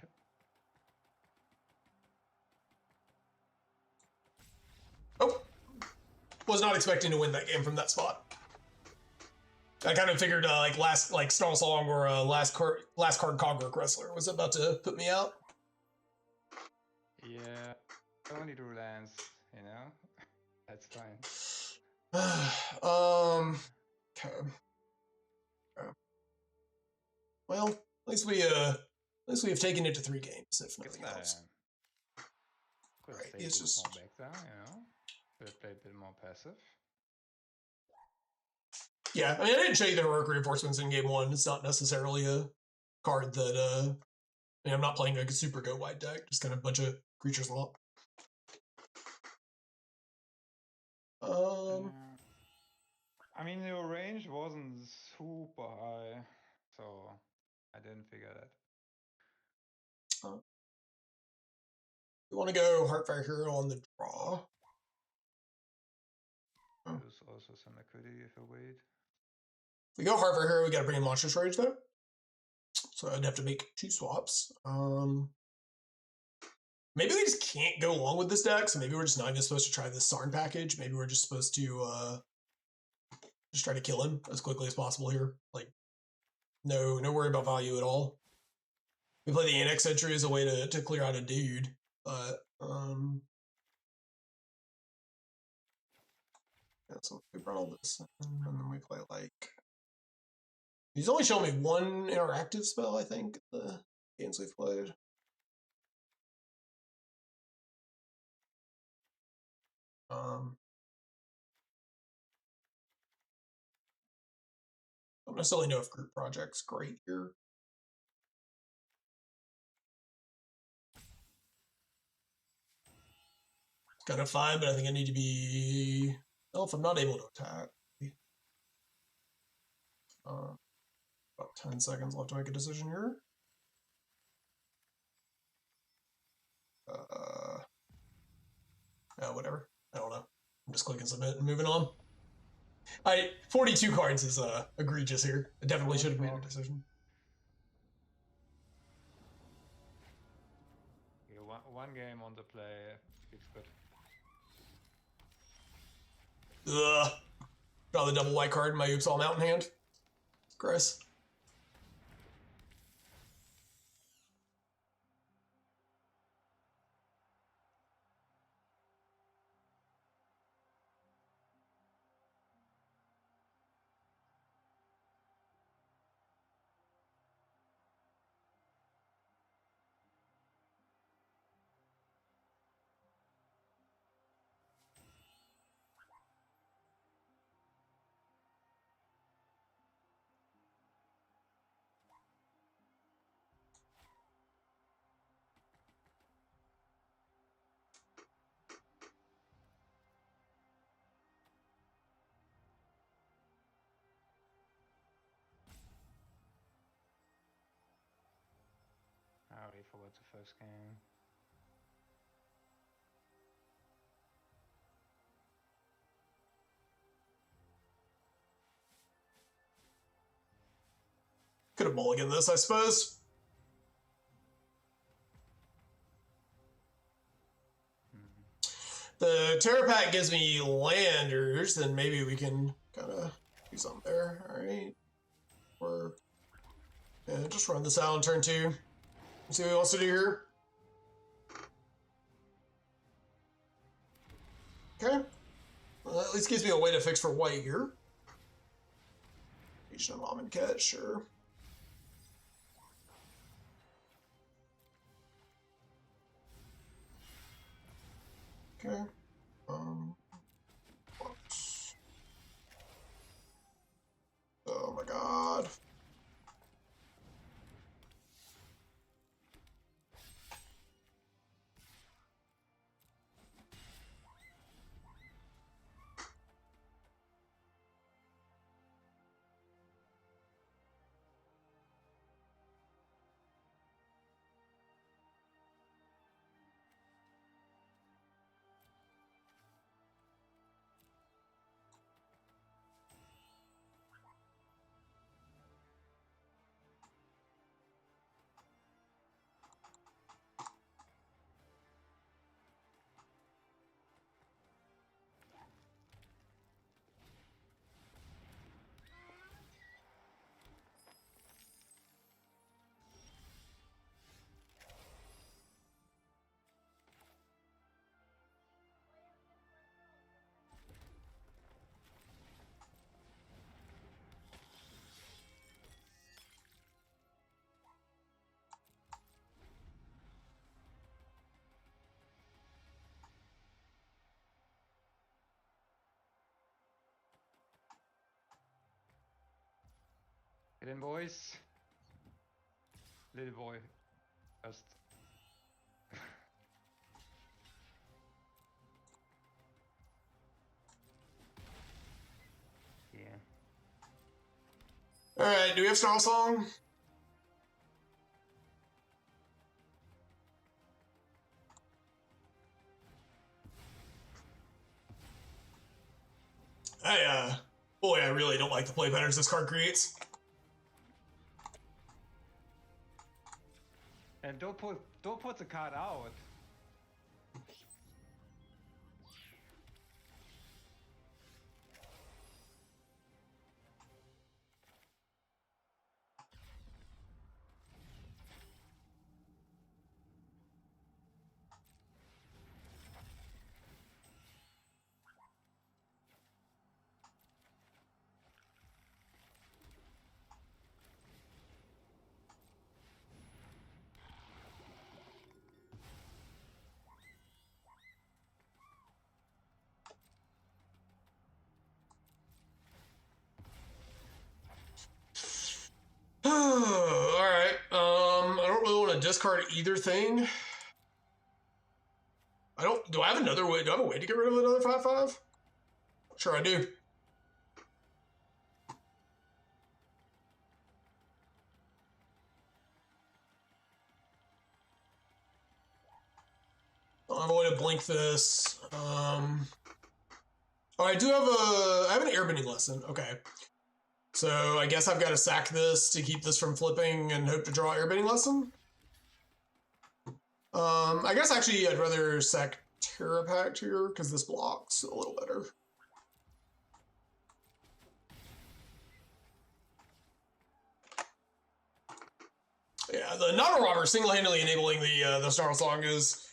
Oh, was not expecting to win that game from that spot. I kind of figured like Snarl Song or last card Cogwork Wrestler was about to put me out. Yeah. Only do lands, you know? That's fine. Okay. Well, at least we have taken it to 3 games, if nothing else. Could have Right, stayed it's a bit just- more back there, you know? Could have played a bit more passive. Yeah, I mean, I didn't show you the heroic reinforcements in game one. It's not necessarily a card that I mean, I'm not playing like a super go wide deck, just kind of a bunch of creatures lump. Yeah. I mean, your range wasn't super high, so I didn't figure that. We want to go Heartfire Hero on the draw. Oh. There's also some liquidity if you wait. If we go Heartfire Hero, we got to bring in Monstrous Rage though. So I'd have to make 2 swaps. Maybe we just can't go along with this deck, so maybe we're just not even supposed to try this Sarn package. Maybe we're just supposed to just try to kill him as quickly as possible here. Like, no worry about value at all. We play the Annex Entry as a way to clear out a dude, but yeah, so we brought all this in, and then we play like he's only shown me 1 interactive spell, I think, the games we've played. I don't necessarily know if group project's great here. It's kind of fine, but I think I need to be. Well, if I'm not able to attack, about 10 seconds left to make a decision here. Whatever. I don't know. I'm just clicking submit and moving on. 42 cards is egregious here. I definitely should have made a decision. Yeah, one game on the play feels good. Ugh. Draw the double white card in my Oops All Mountain hand. Gross. I already forgot the first game. Could have mulliganed this, I suppose. The Terra Pack gives me landers, then maybe we can kind of do something there. All right. Or yeah, just run this out on turn 2. See what he wants to do here. Okay. Well, at least gives me a way to fix for white here. Reach no mom and cat, sure. Okay. Oops. Oh my god. Get in, boys. Little boy. First. Yeah. Alright, do we have Snarl Song? Boy, I really don't like the play patterns this card creates. And don't put the card out. Alright, I don't really want to discard either thing. Do I have another way? Do I have a way to get rid of another 5/5? Sure I do. I have a way to blink this. Oh, I do have I have an airbending lesson. Okay. So I guess I've got to sack this to keep this from flipping and hope to draw airbending lesson. I guess actually I'd rather sack Terra Pact here because this blocks a little better. Yeah, the Not a Robber single-handedly enabling the Snarl Song is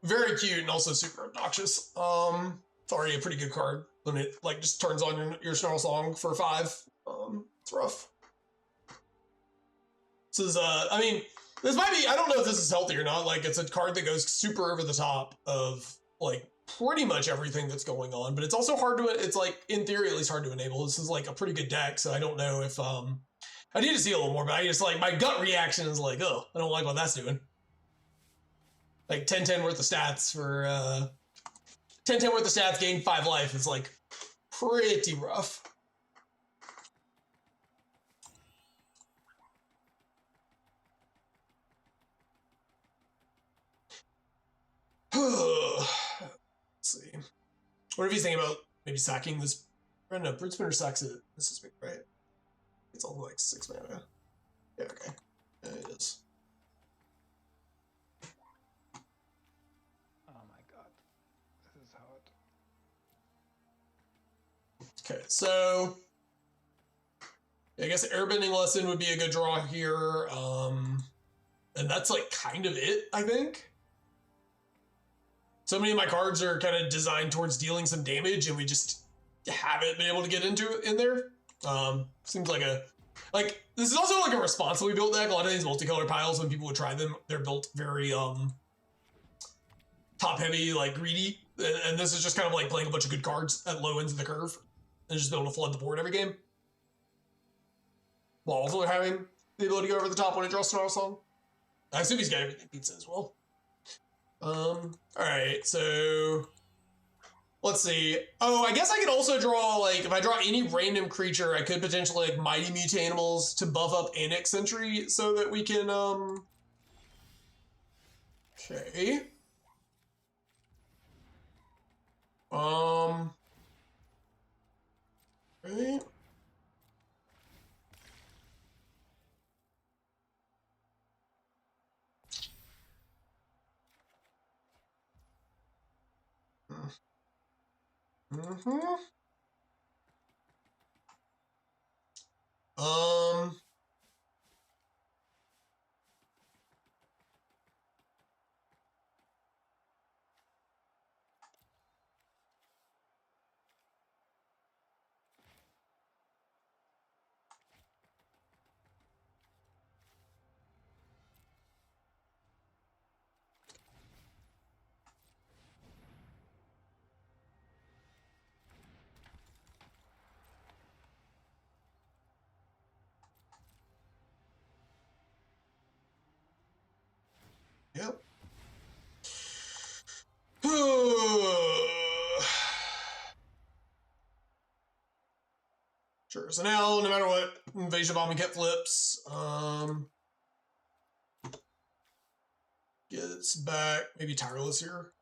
very cute and also super obnoxious. It's already a pretty good card when it like just turns on your Snarl Song for 5. It's rough. This is I mean, this might be, I don't know if this is healthy or not. Like, it's a card that goes super over the top of like pretty much everything that's going on, but it's also hard to, it's like in theory at least hard to enable. This is like a pretty good deck, so I don't know if I need to see a little more, but I just like my gut reaction is like, oh, I don't like what that's doing. Like 10/10 worth of stats for 10/10 worth of stats, gain 5 life is like pretty rough. Let's see. What if he's thinking about maybe sacking this? I don't know. Brood Spinner sacks it. This is big, right? It's only like 6 mana. Yeah, okay. Yeah, it is. Oh my god. This is hard. Okay, so I guess Airbending Lesson would be a good draw here. And that's like kind of it, I think. So many of my cards are kind of designed towards dealing some damage, and we just haven't been able to get into it in there. Seems like this is also like a responsibly built deck. A lot of these multicolor piles, when people would try them, they're built very top heavy, like greedy. And this is just kind of like playing a bunch of good cards at low ends of the curve and just be able to flood the board every game, while also having the ability to go over the top when it draws Snarl Song. I assume he's got everything pizza as well. Alright, so let's see. Oh, I guess I could also draw, like, if I draw any random creature, I could potentially, like, Mighty Mutanimals to buff up Annex Sentry so that we can, okay. Right. Mm-hmm. Yep. Sure. So now, no matter what, invasion bombing cat flips. Gets back. Maybe tireless here.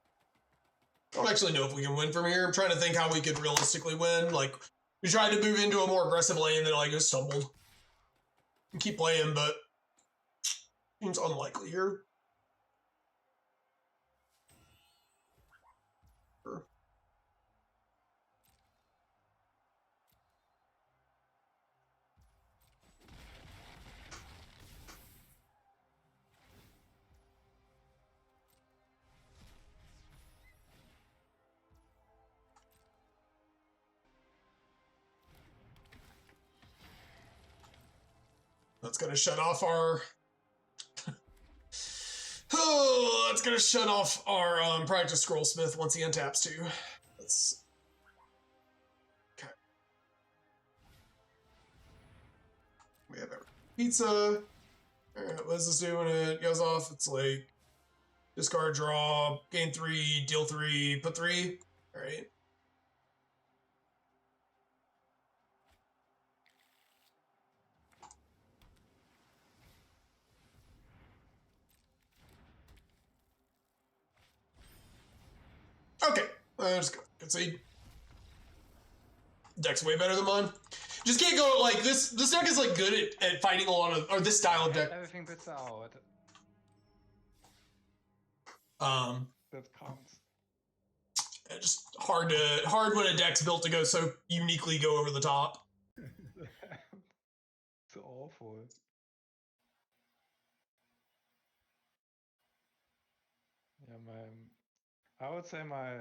I don't actually know if we can win from here. I'm trying to think how we could realistically win. Like, we tried to move into a more aggressive lane, then like just stumbled. And keep playing, but seems unlikely here. Sure. That's gonna shut off our. Oh, that's gonna shut off our practice scrollsmith once he untaps too. That's okay. We have every pizza. Alright, what is this doing? It goes off. It's like discard, draw, gain 3, deal 3, put 3. Alright. Okay, let's go. Concede. Deck's way better than mine. Just can't go like this. This deck is like good at fighting a lot of, or this style of deck. Everything puts out. That counts. Just hard when a deck's built to go so uniquely go over the top. So awful. Yeah, I would say my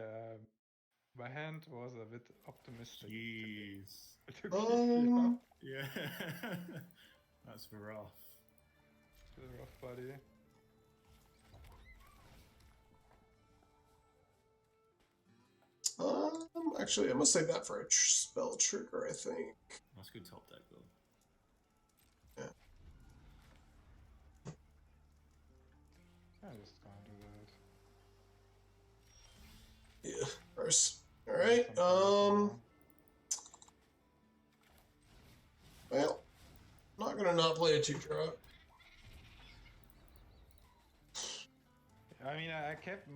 hand was a bit optimistic. Jeez. Yeah. Yeah. That's rough. Bit rough, buddy. Actually, I must save that for a spell trigger, I think. That's good top deck though. I'm just gonna do that. Yeah, first. Alright, well, not gonna not play a 2-drop. I mean, I kept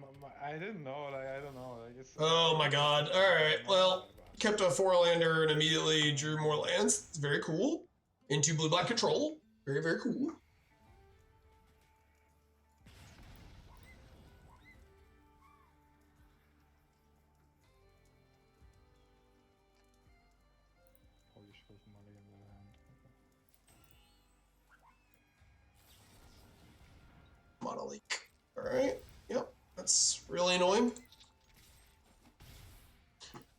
I didn't know, like, I don't know, like, it's... Oh my god, alright, well, kept a 4-lander and immediately drew more lands. It's very cool. Into blue-black control. Very, very cool. Holy shit, money in the hand. Mono leak. Alright, yep, that's really annoying.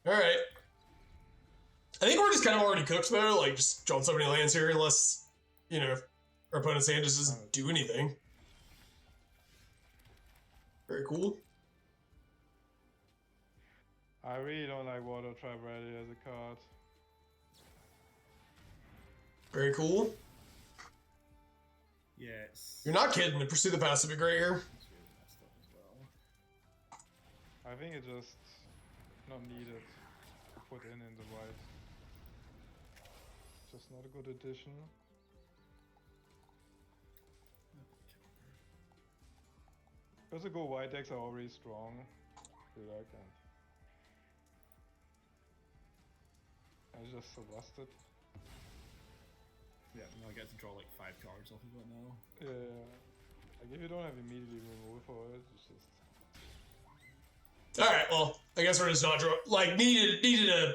Alright. I think we're just kind of already cooked though, like just drawing so many lands here unless, you know, our opponent's hand just doesn't do anything. Very cool. I really don't like Water Tribe Ready as a card. Very cool. Yes. You're not kidding, the Pursue the Past would be great here. It's really messed up as well. I think it's just not needed to put in the white. Just not a good addition. Because the go white decks are already strong. I feel like, and I just so busted. Yeah, now I get to draw like 5 cards off of it now. Yeah. Like if you don't have immediately removal for it, it's just... Alright, well, I guess we're just not draw like needed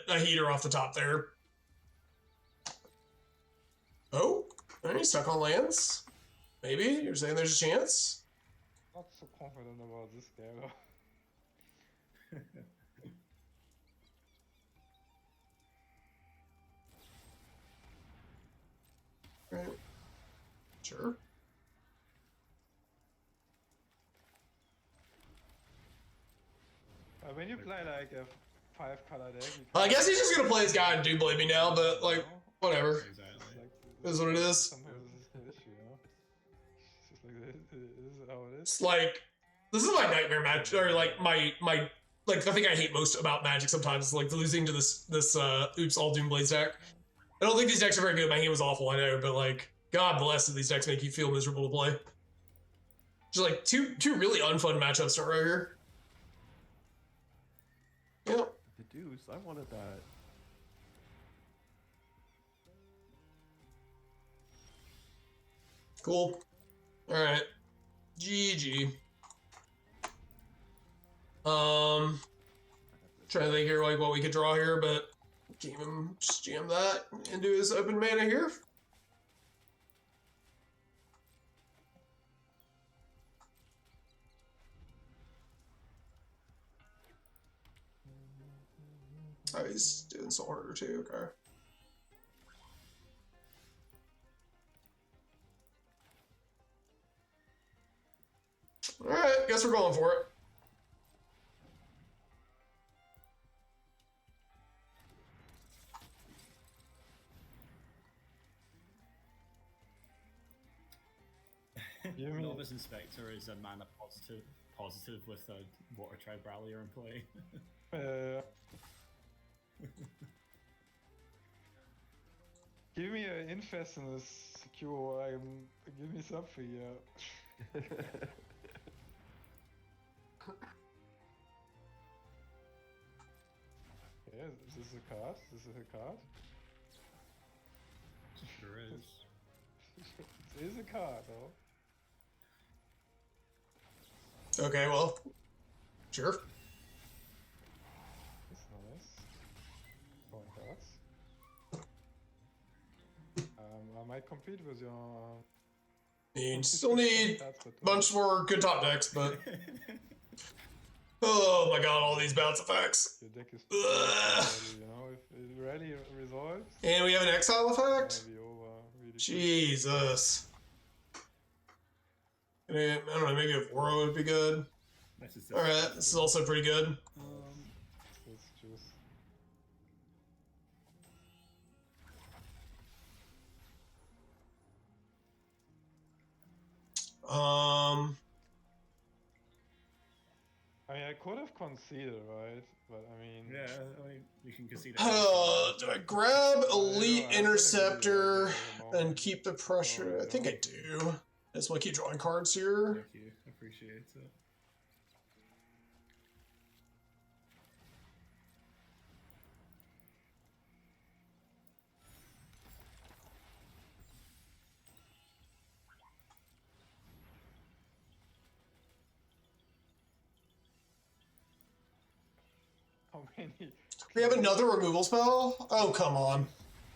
a heater off the top there. Oh, are you stuck on lands? Maybe? You're saying there's a chance? Not so confident about this game though. Right. Sure. When you play like a 5-color deck, you I guess he's just gonna play his guy and do blame me now, but like, whatever. Exactly. It is what it is. Somehow this is the issue, you know? It's just like this is how it It's like this is my nightmare match, or like my like the thing I hate most about Magic sometimes is like losing to this Oops All Doom Blaze deck. I don't think these decks are very good. My hand was awful, I know, but like God bless that these decks make you feel miserable to play. Just like two really unfun matchups start right here. Yeah. The deuce, I wanted that. Cool. Alright. GG. Trying to think here like what we could draw here, but can't even just jam that into his open mana here. Oh, he's doing Soul Harder too, okay. Alright, guess we're going for it. You mean- Novice Inspector is a mana positive with a Water Tribe Rallier in play. Give me an interest in this cure. Give me something, yeah. Yeah, is this a card? Is this a card? Sure is. It is a card, though. Okay, well, sure. That's nice. Foreign cards. I might compete with your. You still need a bunch more good top decks, but oh my god, all these bounce effects. Your deck is Ugh. ready, you know, if it really resolves, And we have an exile it's effect? gonna be over really quick. Jesus. I don't know, maybe a Voro would be good. Alright, this is also pretty good. Let's just. I mean, I could have conceded, right? But I mean. Yeah, I mean, you can concede. Do I grab Elite I think Interceptor we and keep the pressure? I think I do. I just want to keep drawing cards here. Thank you, appreciate it. How many? We have another removal spell? Oh, come on.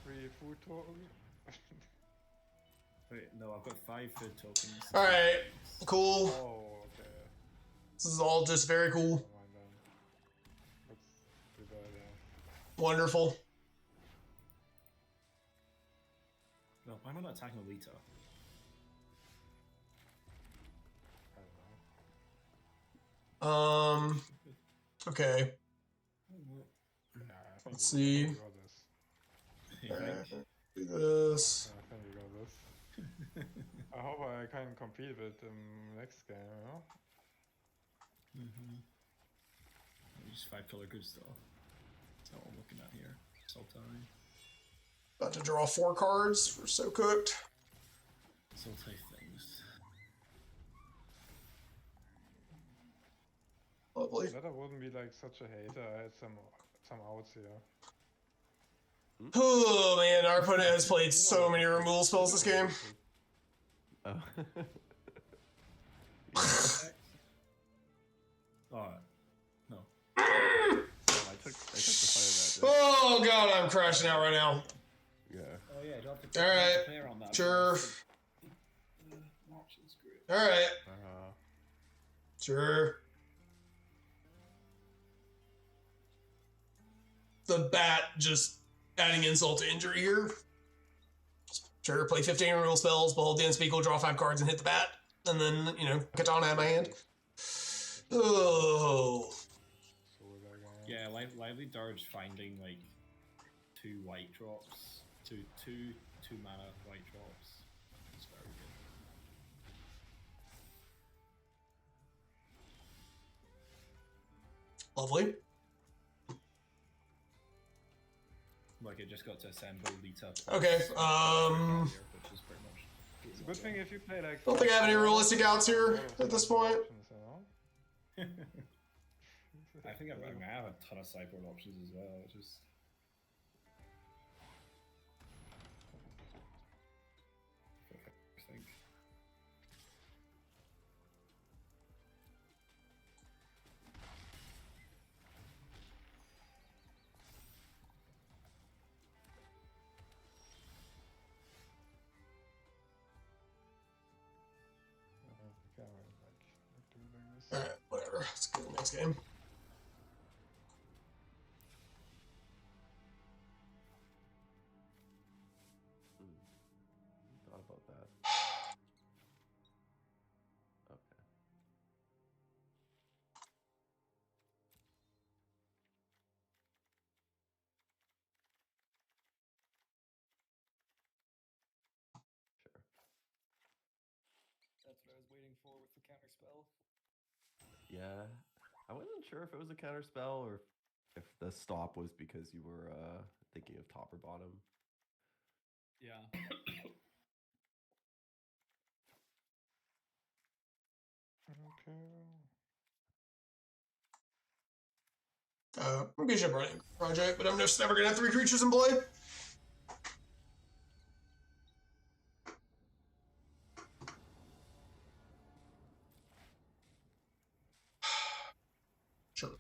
3 food total? Wait, no, I've got 5 food tokens. Alright, cool. Oh, okay. This is all just very cool. Never mind then. Let's do that, yeah. Wonderful. No, why am I not attacking Alita? I don't know. Okay. Yeah, I think Let's we see. got this. You think? Do this. Yeah, I think we got this. I hope I can compete with the next game, you know? Just 5 color good stuff. That's all I'm looking at here. Sultai. About to draw 4 cards for So Cooked. Sultai things. Lovely. That I wouldn't be like such a hater. I had some outs here. Oh man, our opponent has played so many removal spells this game. Oh. Alright. No. I took the fire that. Oh god, I'm crashing out right now. Yeah. Oh yeah, do I have to Alright, clear on that? sure. March is great. Alright, Uh, sure. The bat just adding insult to injury here. Sure, play 15 removal spells, behold the unspeakable, draw 5 cards, and hit the bat. And then, you know, katana in my hand. Oh. So we're back again. Yeah, Lively Dirge finding like 2 white drops. Two mana white drops. It's very good. Lovely. Like it just got to assemble Lita. Okay, Which is pretty much. It's a good thing if you play like. Don't think I have any realistic outs here at this point. I think I have a ton of sideboard options as well. It's just. I think. Alright, whatever. Let's go to the next game. Thought about that. Okay. Sure. That's what I was waiting for with the counter spell. Yeah. I wasn't sure if it was a counter spell or if the stop was because you were thinking of top or bottom. Yeah. Maybe I should run a project, but I'm just never gonna have 3 creatures in play. Sure.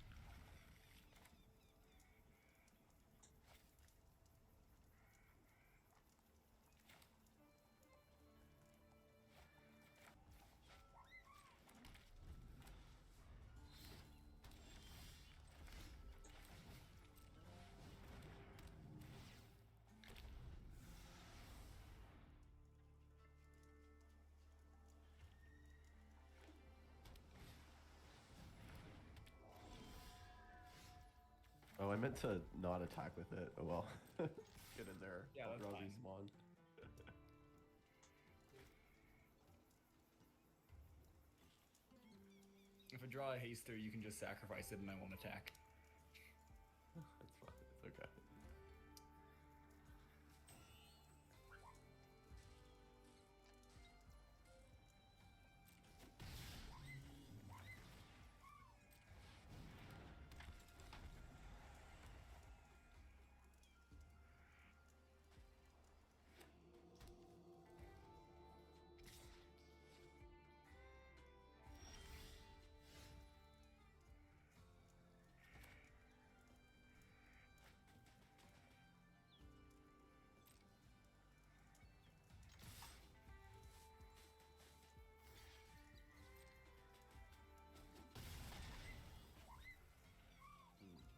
Oh, I meant to not attack with it. Oh well. Get in there. Yeah, I'll that's draw fine. these spawn. If I draw a haster, you can just sacrifice it and I won't attack. That's fine. It's okay.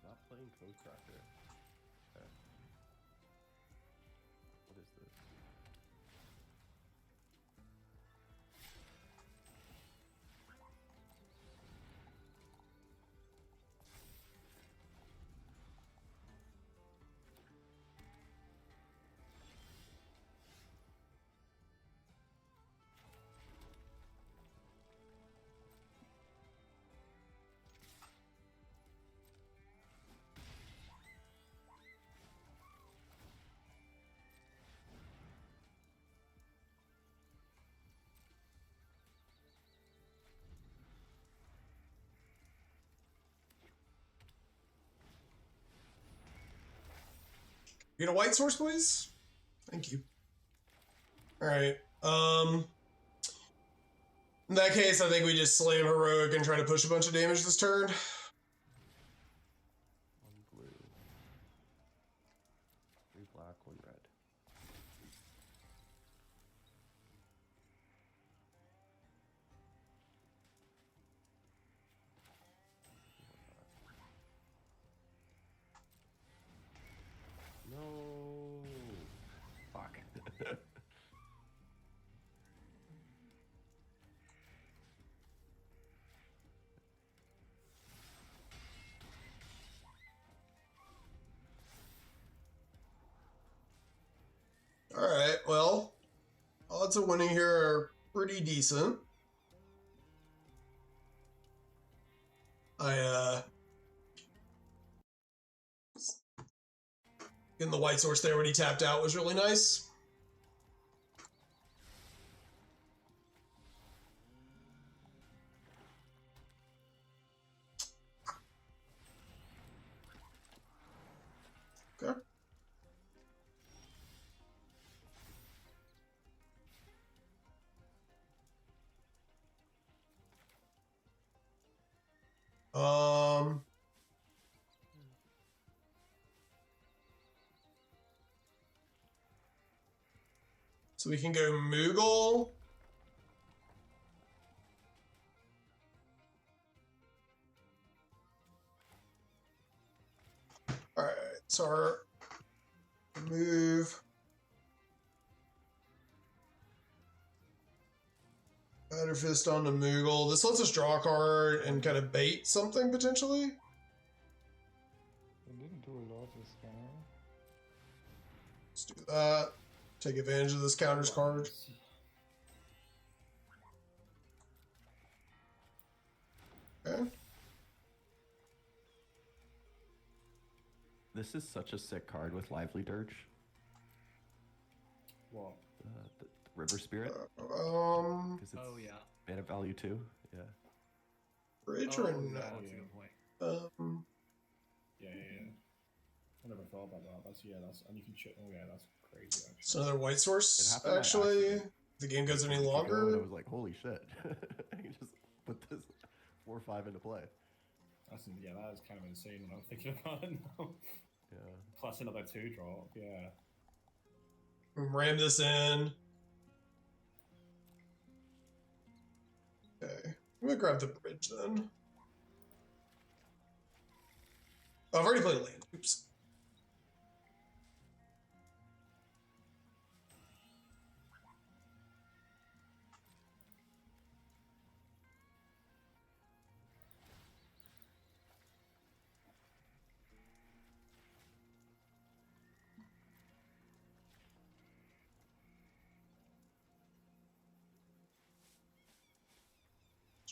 Not playing Code Cracker. Okay. What is this? Get a white source, please. Thank you. All right. In that case, I think we just slam heroic and try to push a bunch of damage this turn. One blue. 3 black, 1 red. No. Fuck. All right. Well, odds of winning here are pretty decent. I Getting the white source there when he tapped out was really nice. Okay. So we can go Moogle. All right, so our move. Batter Fist on the Moogle. This lets us draw a card and kind of bait something potentially. They didn't do a lot this game. Let's do that. Take advantage of this counters card. Okay. This is such a sick card with Lively Dirge. What? The River Spirit. Um. Because it's Oh yeah. mana value too. Yeah. Bridge Oh, or yeah, no? that's a good point. Yeah. I never thought about that. That's and you can check. Oh yeah, that's crazy. Actually. It's another white It source. happened by Actually, accident. if the game goes any And I longer. was like, holy shit. I can just put this 4/5 into play. That is kind of insane when I'm thinking about it now. Yeah. Plus another 2 drop. Yeah. Ram this in. Okay. I'm gonna grab the bridge then. Oh, I've already played a land. Oops.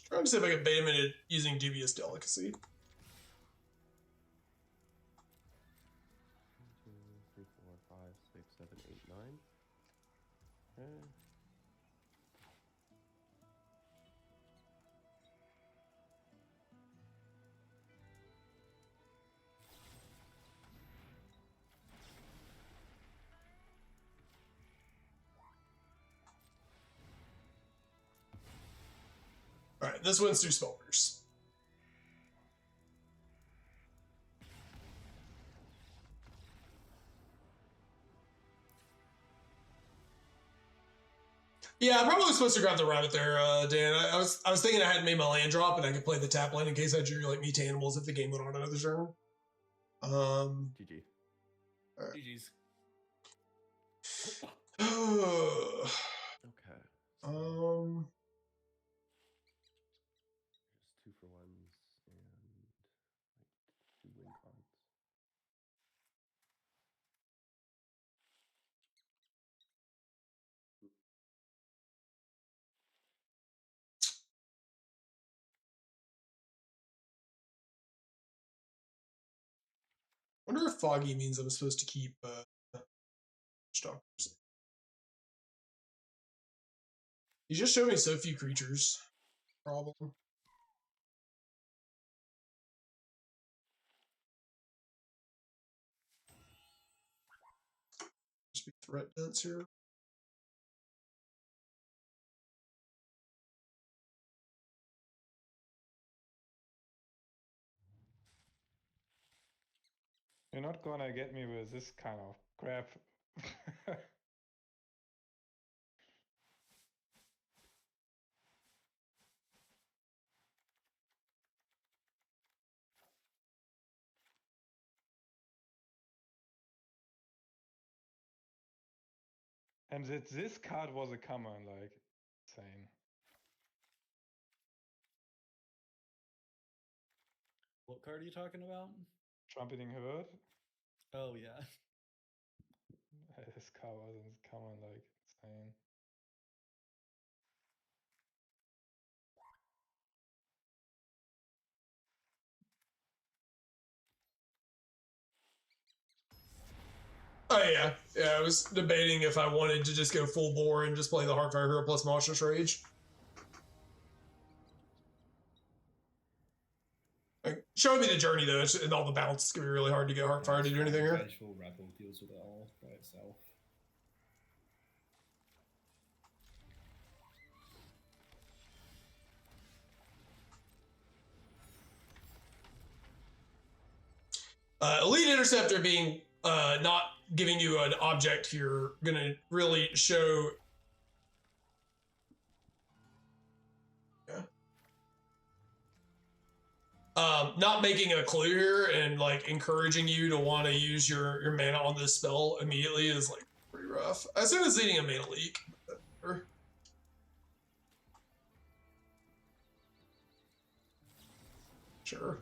Trying to see if I can bait him into using Dubious Delicacy. 1, 2, 3, 4, 5, 6, 7, 8, 9. Okay. Alright, this wins through Spellbreakers. Yeah, I probably was supposed to grab the rabbit there, Dan. I was thinking I hadn't made my land drop and I could play the tap land in case I drew like Meat Animals if the game went on another turn. GG. GG's. Okay. Um, Just 2-for-1s and like 2 win cards. wonder if Foggy means I'm supposed to keep Stalkers. You just showed me so few creatures. Problem. Just be threat dense here. You're not gonna get me with this kind of crap. And that this card was a common, like, insane. What card are you talking about? Trumpeting Herd. Oh yeah. This card wasn't common, like, insane. Oh yeah, yeah. I was debating if I wanted to just go full bore and just play the Heartfire Hero plus Monstrous Rage. Like, show me the journey though, and all the balance is gonna be really hard to get Heartfire to do anything here. Vengeful Rebel deals with it all by itself. Elite Interceptor being not giving you an object here, gonna really show. Yeah. Not making a clue here and like encouraging you to want to use your mana on this spell immediately is like pretty rough. As soon as leading a mana leak. Sure.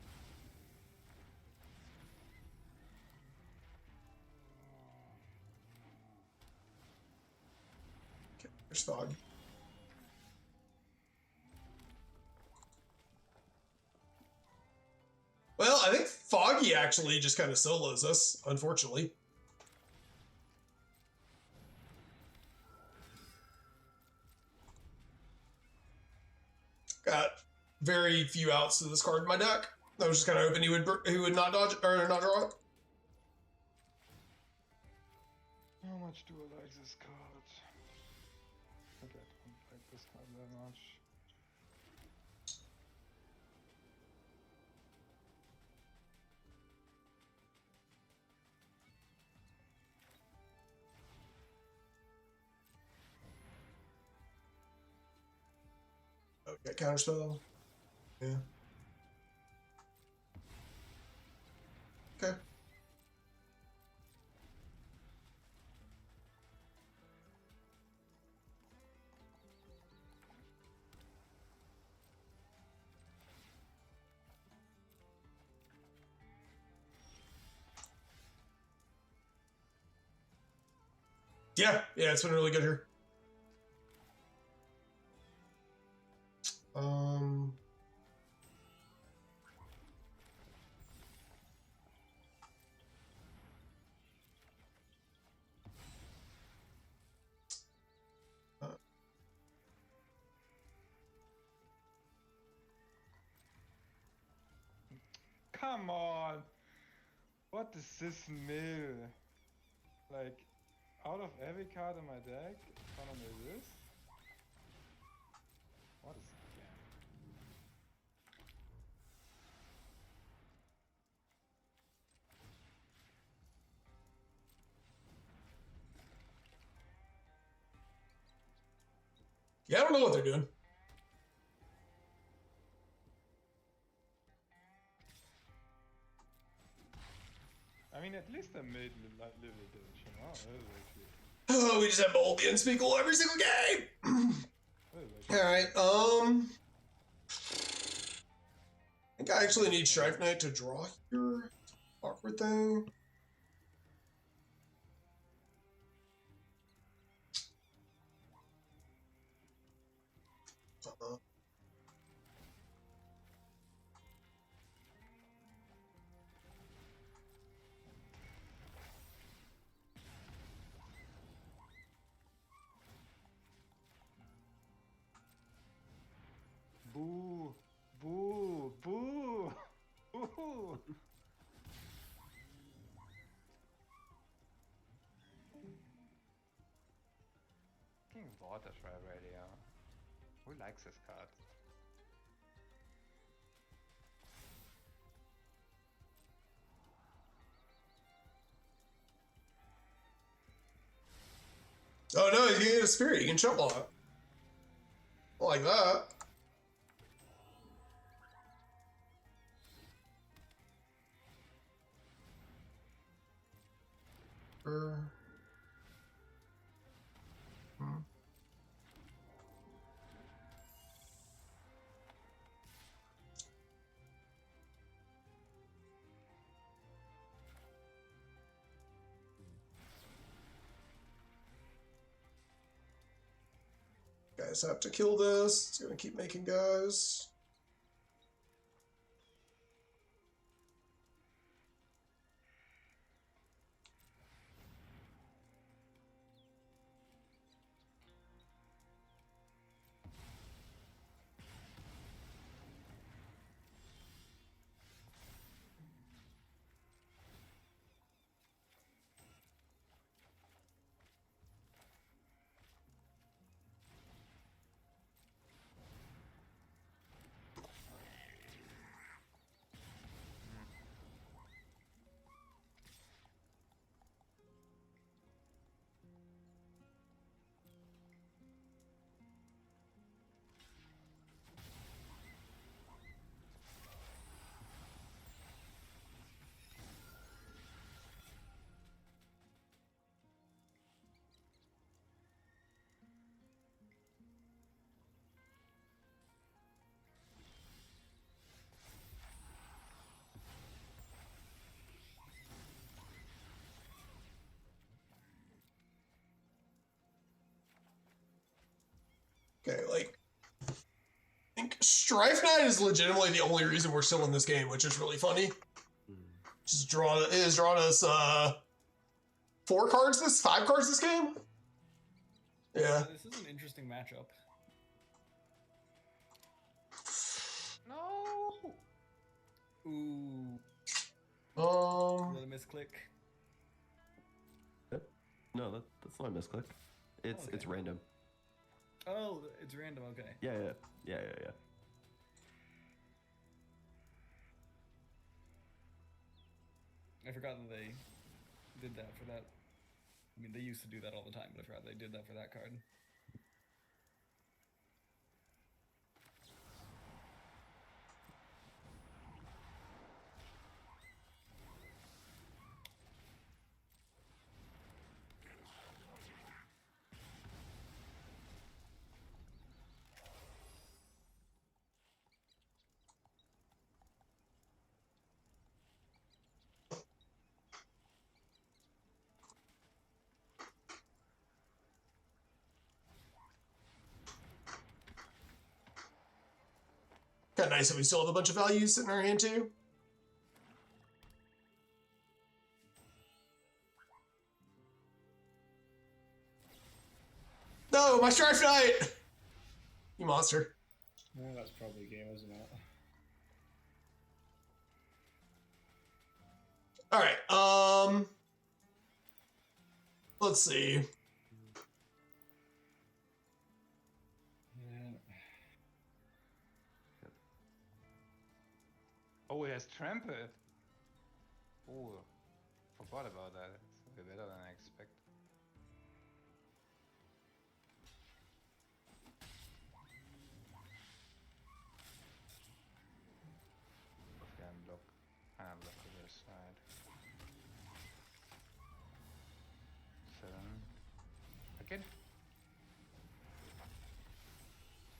Okay, there's Fog. Well, I think Foggy actually just kind of solos us, unfortunately. Got very few outs to this card in my deck. I was just kind of hoping he would not dodge or not draw it. How much do I like this card? I don't like this card that much. Okay, counterspell. Yeah. Okay. Yeah, it's been really good here. Come on! What is this mill? Like, out of every card in my deck, gonna do this? What is it again? Yeah, I don't know what they're doing. I mean, at least I made little damage, you know? That is actually... Oh, we just have Bold the Unspeakable every single game. All right. I think I actually need Strife Knight to draw here. Awkward thing. Boo! Boo! Boo! Boo! Fucking water tribe radio. Who likes this card? Oh no, he's getting a spirit. He can jump on it. I like that. Guys have to kill this. It's gonna keep making guys. Okay, like, I think Strife Knight is legitimately the only reason we're still in this game, which is really funny. Just it has drawn us 5 cards this game. Yeah. This is an interesting matchup. No. Ooh. Um. Is that a misclick? No, that's not a misclick. It's Okay. it's random. Oh, it's random. Okay. Yeah. I forgot that they did that for that. I mean, they used to do that all the time, but I forgot they did that for that card. Kind of nice that we still have a bunch of values sitting in our hand too. No, my Strife Knight! You monster. Yeah, that's probably a game, isn't it? Alright, let's see. Yeah. Oh, he has trampled. Oh, forgot about that. It's way better than I expected. Okay, I'm block other side. 7. Again.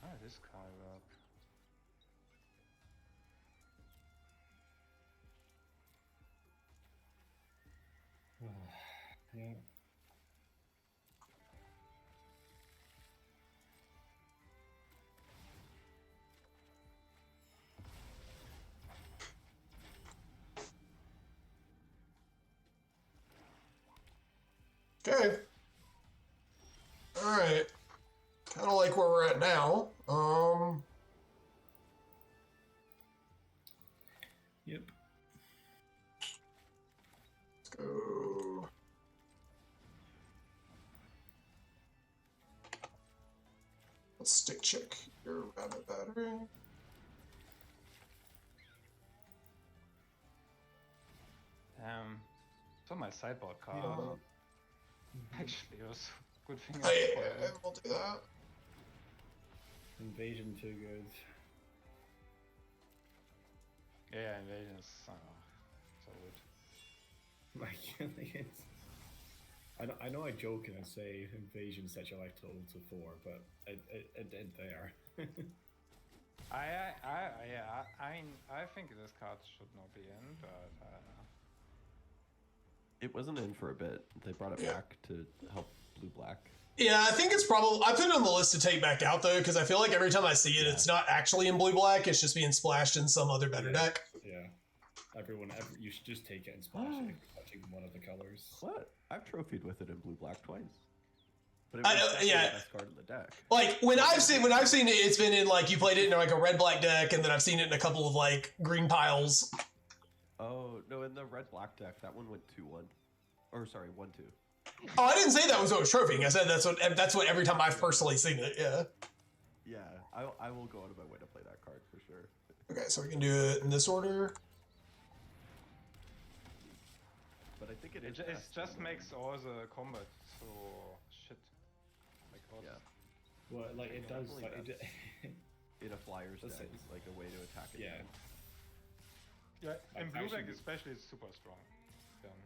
How does this card work? Yeah. Okay. Alright. Kind of like where we're at now. Yep. Let's go. Let's stick check your rabbit battery. It's on my sideboard card. Actually, it was a good thing. Yeah, we'll do that. Invasion too good. Yeah, invasion is so good. Like, I know I joke and I say invasion sets your life total to 4, but it did there. I mean, I think this card should not be in, but It wasn't in for a bit. They brought it back to help blue-black. Yeah, I think it's probably... I put it on the list to take back out, though, because I feel like every time I see it, it's not actually in blue-black. It's just being splashed in some other better deck. Yeah. You should just take it and splash it if you're touching one of the colors. What? I've trophied with it in blue-black twice. But it I was know, definitely yeah. the best card in the deck. Like, when I've seen it, it's been in, like, you played it in, like, a red-black deck, and then I've seen it in a couple of, like, green piles. Oh, no, in the red-black deck, that one went 2-1. Or, sorry, 1-2. Oh, I didn't say that was what was trophying. I said that's what every time I've personally seen it, yeah. Yeah, I will go out of my way to play that card for sure. Okay, so we can do it in this order. But I think it is. it best just in, makes all the combat so shit. Like all Yeah. Well, like it does. Definitely Like, in a flyer's Let's deck, say- like a way to attack it. Yeah. down. Yeah, Like, and blue deck actually- especially is super strong.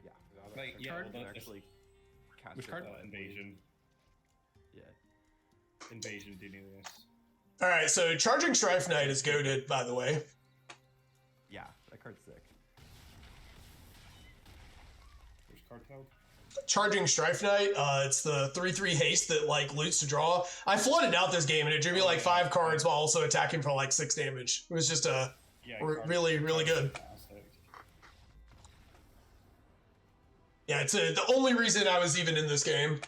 Yeah. The other Like, decks. yeah, Card well, can that's- actually cast With it card reliably. invasion Yeah. dealing with this. Alright, so Charging Strife Knight is goated, by the way. Yeah, that card's sick. Which card code? Charging Strife Knight. It's the 3/3 haste that like loots to draw. I flooded out this game and it drew me like 5 cards while also attacking for like 6 damage. It was just really good. Fantastic. Yeah, it's the only reason I was even in this game.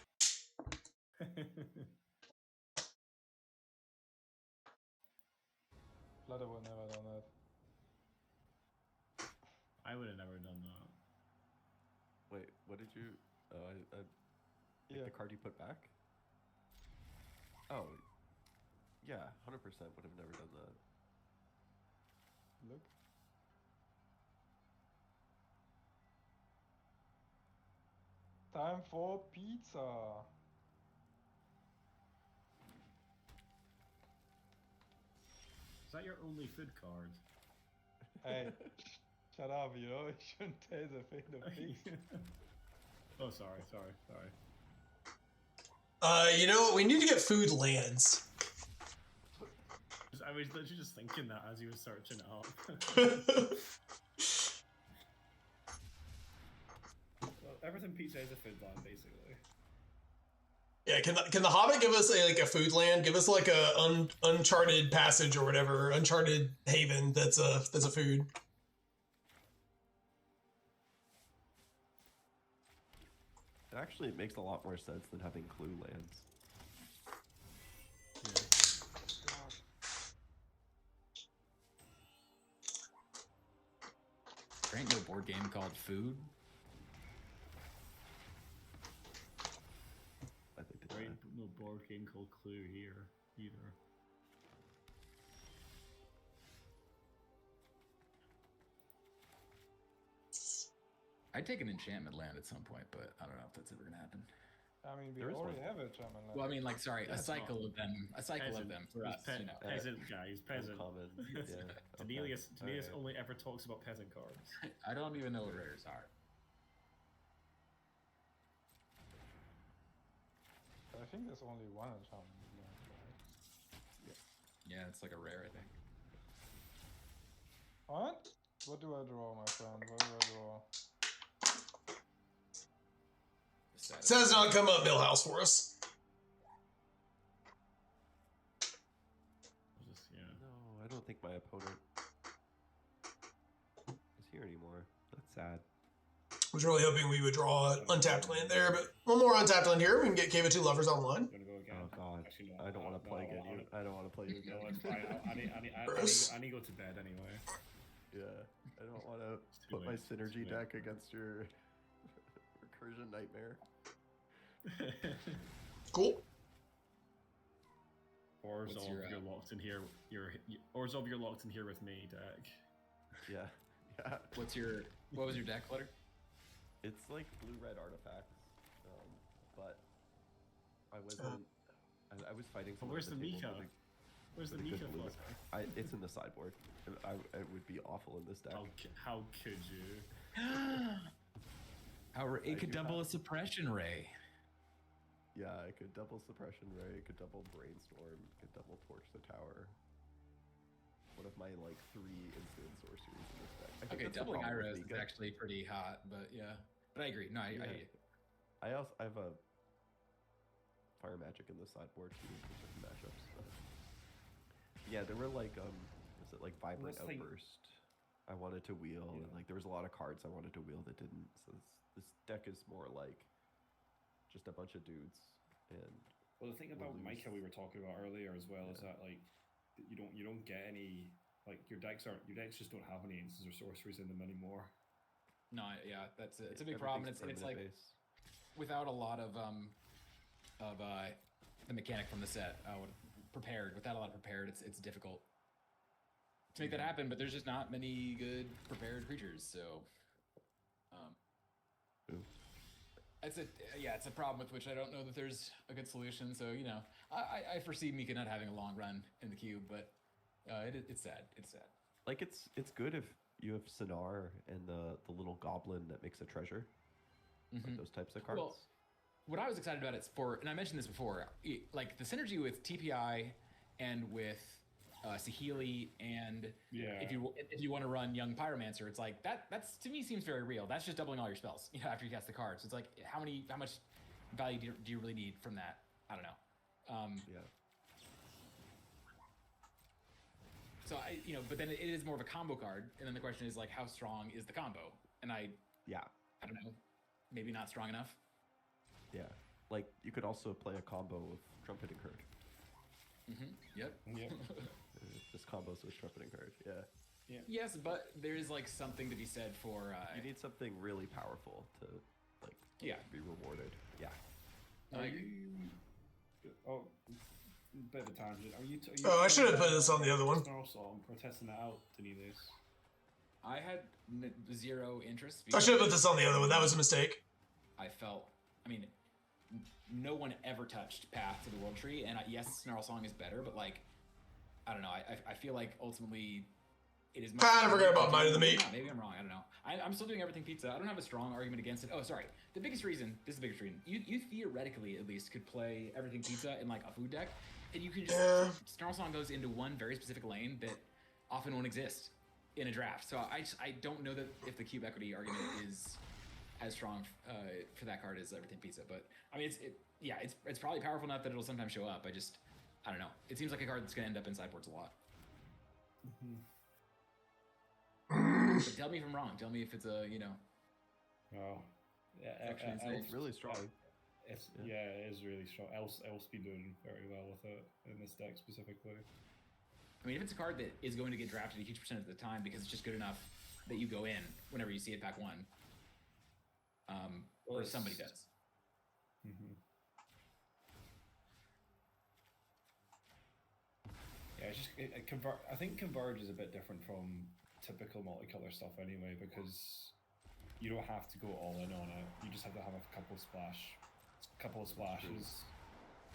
Flutter would never done that. I would have never done that. Wait, what did you? Oh, Yeah. the card you put back. Oh, yeah, 100% would have never done that. Look. Time for pizza. Is that your only food card? Hey, shut up, you know, you shouldn't tell the pigs. Oh, sorry. You know what? We need to get food lands. I was literally just thinking that as you were searching it up. Well, everything pizza is a food land, basically. Yeah, can the Hobbit give us like a food land? Give us like a uncharted passage or whatever, uncharted haven that's a food. It actually makes a lot more sense than having clue lands. There ain't no board game called Food. I think There ain't no board game called Clue here either. I'd take an enchantment land at some point, but I don't know if that's ever gonna happen. I mean, we There is already one. have a German land. Well, I mean, like, sorry, Yeah, a it's cycle not. of them, for He's us, you know. peasant, guys, peasant. Common. Yeah. Denelius Alright. only ever talks about peasant cards. I don't even know what rares are. I think there's only one enchantment land, right? Yeah, it's like a rare, I think. What? What do I draw, my friend? What do I draw? Says not come up Millhouse for us. Just, yeah. No, I don't think my opponent is here anymore. That's sad. Was really hoping we would draw an untapped land there, but one more untapped land here. We can get Cave of Two Lovers online. Gonna go again. Oh god, Actually, no, I don't want to play no, again. I don't want to play you No, again. it's fine. Gross. I need to go to bed anyway. Yeah, I don't want to It's too put my late, it's synergy too late. deck against your recursion nightmare. Cool. What's your, you're locked in here. Orzhov, you're locked in here with me, deck. Yeah, yeah. What was your deck, Flutter? It's like blue-red artifacts, but I wasn't. I was fighting. But someone where's at the table Mika? with a- Where's the with a good Mika blue- flutter? It's in the sideboard. It would be awful in this deck. How could you? It could do double have- a suppression ray. Yeah, it could double Suppression Ray, it could double Brainstorm, it could double Torch the Tower. One of my, like, 3 instant sorceries in this deck. I think Okay, that's the doubling problem with Iros is Mika. actually pretty hot, but yeah. But I agree. No, I Yeah. I have a Fire Magic in the sideboard too for certain matchups. But yeah, there were like, was it like Vibrant What's, like- Outburst? I wanted to wheel, and like there was a lot of cards I wanted to wheel that didn't. So this deck is more like just a bunch of dudes. And Well, the thing we'll about lose. Micah we were talking about earlier as well is that like you don't get any like your decks just don't have any instances or sorceries in them anymore. No, yeah, it's a big problem. everything's It's permanent like base. without a lot of the mechanic from the set, without a lot of prepared, it's difficult to make that happen. But there's just not many good prepared creatures, so Ooh. it's a problem with which I don't know that there's a good solution. So you know, I foresee Mika not having a long run in the cube, but it's sad. It's sad. Like it's good if you have Sinar and the little goblin that makes a treasure. Like Mhm. those types of cards. Well, what I was excited about is and I mentioned this before, like the synergy with TPI and with Saheeli, and Yeah. if you want to run Young Pyromancer, it's like that's to me seems very real. That's just doubling all your spells, after you cast the cards. It's like how much value do you really need from that? I don't know. Yeah. So but then it is more of a combo card, and then the question is like, how strong is the combo? And I don't know, maybe not strong enough. Yeah. Like you could also play a combo with Trumpeting Herd. Yep. Just combos with Trumpeting Herd. Yeah. Yes, but there is like something to be said for. You need something really powerful to like be rewarded. Yeah. Are you? Oh, bit of a tangent. Are you? I should have put this on the other one. Snarl Song for testing that out, Denise. I had zero interest. I should have put this on the other one. That was a mistake. I felt. I mean, no one ever touched Path to the World Tree, and yes, Snarl Song is better, but like, I don't know. I feel like ultimately it is. I forgot about Might of the Meat. Maybe I'm wrong. I don't know. I'm still doing Everything Pizza. I don't have a strong argument against it. Oh, sorry. The biggest reason. This is the biggest reason. You theoretically at least could play Everything Pizza in like a food deck, and you can just Snarl Song goes into one very specific lane that often won't exist in a draft. So I don't know that if the cube equity argument is as strong for that card as Everything Pizza, but I mean it's probably powerful enough that it'll sometimes show up. I don't know. It seems like a card that's going to end up in sideboards a lot. But tell me if I'm wrong. Tell me if it's a Oh, yeah, It's really strong. it is really strong. Else be doing very well with it in this deck specifically. I mean, if it's a card that is going to get drafted a huge percentage of the time because it's just good enough that you go in whenever you see it pack one, or somebody does. Yeah, it's just I think Converge is a bit different from typical multicolor stuff anyway, because you don't have to go all in on it. You just have to have a couple of splashes,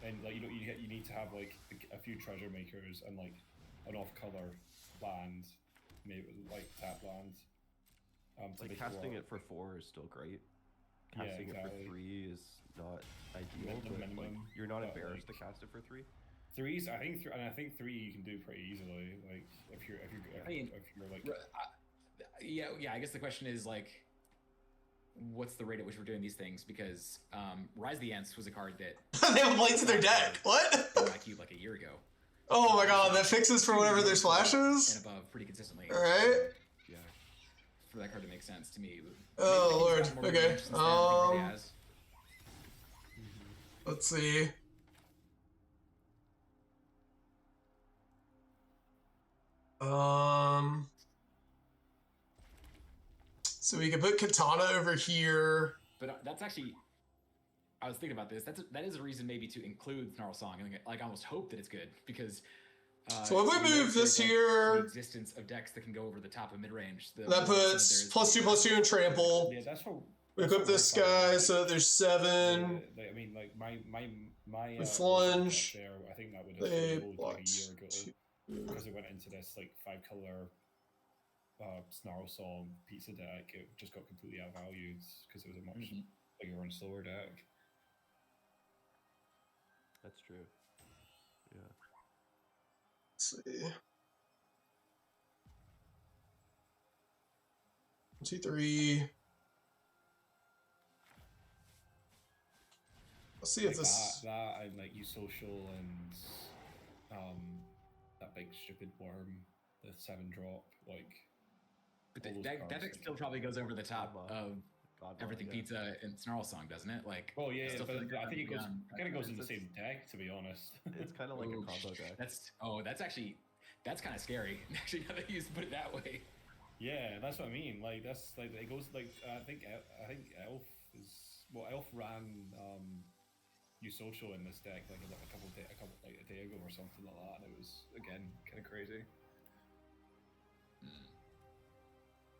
and like you need to have like a few treasure makers and like an off-color land, maybe like tap land. Like casting it for 4 is still great. Casting it for 3 is not ideal, but like, you're not embarrassed to cast it for 3. Threes, I think 3 you can do pretty easily. Like if you're like I guess the question is like, what's the rate at which we're doing these things? Because Rise of the Ents was a card that they have Blades in their deck. What? in my cube like a year ago. Oh my god, that fixes for whenever there's flashes? And above pretty consistently. Alright. Yeah. For that card to make sense to me. Oh lord. Okay. Has. Let's see. So we can put Katana over here. But that's actually, I was thinking about this. That is a reason maybe to include Snarl Song, and like almost hope that it's good because. So if we move this here, the existence of decks that can go over the top of mid range. That puts +2/+2 and trample. Yeah, that's what. We equip this guy, so there's 7. I mean, like my We flunge. there, I think that would have They been like a year ago because it went into this like 5-color Snarl Song pizza deck. It just got completely outvalued because it was a much bigger and slower deck. That's true. Yeah. Let's see. 1, 2, 3. Let's see if Like this. that and like social and that big stupid worm, the 7-drop, like. But all those that cards, deck still probably goes over the top of God, Everything yeah. Pizza and Snarl Song, doesn't it? Like. Oh yeah, still but feel like I think it goes done. kind of goes in the same deck, to be honest. It's kind of like a Ooh, combo deck. That's kind of scary. Actually, now that you put it that way. Yeah, that's what I mean. Like that's like it goes like I think Elf ran New Social in this deck like a day ago or something like that, and it was again kind of crazy.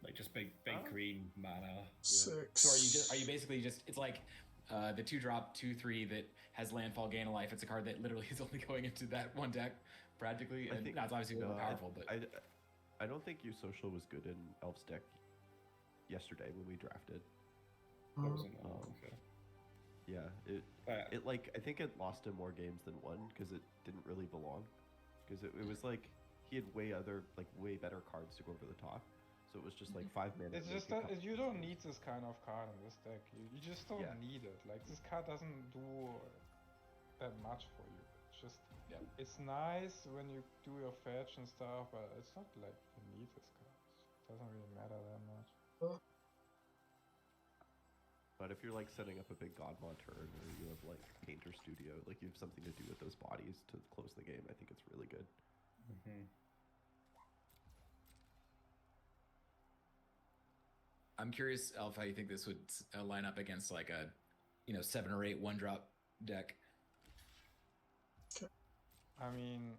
Like just big green mana. 6. So are you basically just it's like the 2-drop 2/3 that has landfall gain a life. It's a card that literally is only going into that one deck practically, and that's obviously more powerful. But I don't think Use Social was good in Elf's deck yesterday when we drafted. That wasn't okay. Yeah, it like I think it lost him more games than one because it didn't really belong. Because it was like he had way better cards to go over the top. So it was just like 5 mana. It's just that you don't need this kind of card in this deck. You just don't Yeah. need it. Like this card doesn't do that much for you. It's just it's nice when you do your fetch and stuff, but it's not like you need this card. It doesn't really matter that much. But if you're like setting up a big Godmon turn, or you have like Painter Studio, like you have something to do with those bodies to close the game, I think it's really good. I'm curious, Alf, how you think this would line up against like a, 7 or 8 1-drop deck. I mean,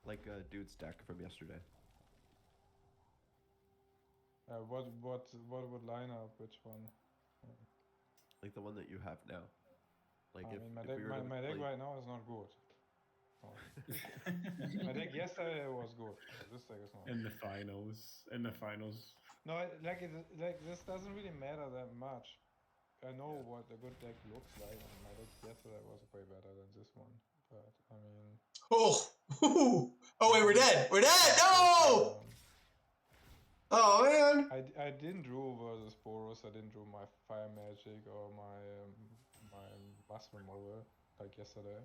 Like dude's deck from yesterday. what would line up? Which one? Like the one that you have now. Like I if, mean, my if deck, we were to my deck play- right now is not good. No. My deck yesterday was good. But this deck is not. In the finals. No, like this doesn't really matter that much. I know what a good deck looks like, and my deck yesterday was way better than this one. But I mean, Oh, oh wait, we're dead. We're dead. No. Oh man. I didn't draw versus Boros. I didn't draw my Fire Magic or my Muscle Mower like yesterday.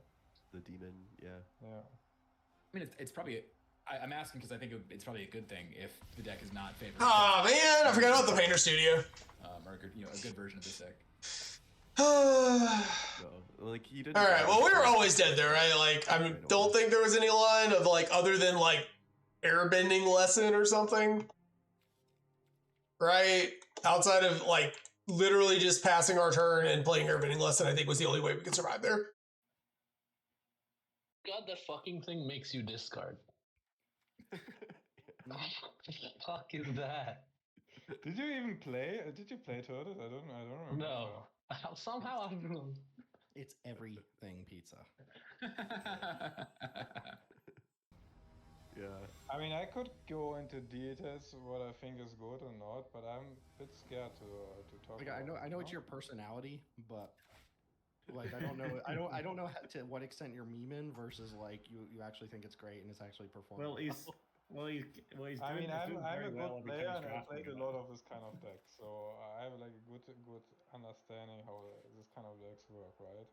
the demon, yeah. Yeah. I mean, it's probably. I'm asking because I think it's probably a good thing if the deck is not favored. Oh man, I forgot about the Painter Studio. Or a good version of this deck. No, like he didn't. All right. Well, we were always dead there, right? Like, I don't think there was any line of like other than like airbending lesson or something, right? Outside of like literally just passing our turn and playing airbending lesson, I think was the only way we could survive there. God, that fucking thing makes you discard. What the fuck is that? Did you even play? Did you play Turtle? I don't remember. No. Somehow I don't know. It's everything pizza. Yeah. I mean, I could go into details what I think is good or not, but I'm a bit scared to talk. Like about I know it, it's no? your personality, but like I don't know to what extent you're memeing versus like you actually think it's great and it's actually performing. Well, he's I mean, I'm a well good player and I played a lot of this kind of deck, so I have like a good understanding how this kind of decks work, right?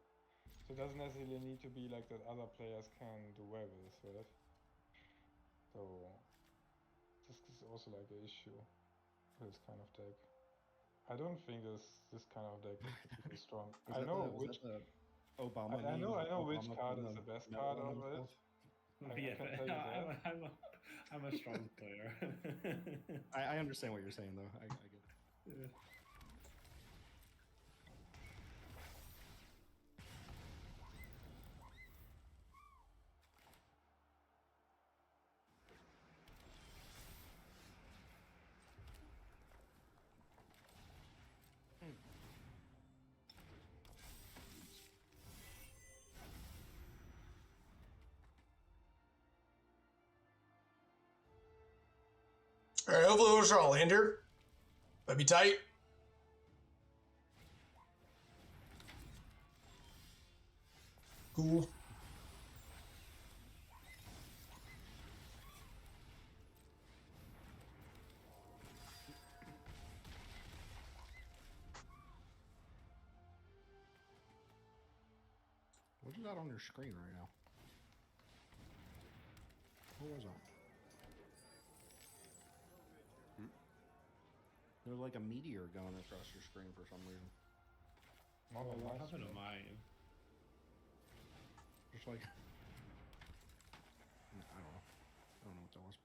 So it doesn't necessarily need to be like that other players can do well with this, right? So this is also like an issue with this kind of deck. I don't think this kind of deck is particularly strong. I know which Obama. I know which Obama card putting is the the best note card on of it. himself. I can tell you that. I'm a strong player. I understand what you're saying though. I get it. Yeah. All right. Hopefully we'll draw a land here. That'd be tight. Cool. What you got on your screen right now? What was that? There's like a meteor going across your screen for some reason. Not on What my happened to screen. mine? Just like I don't know. I don't know what that was.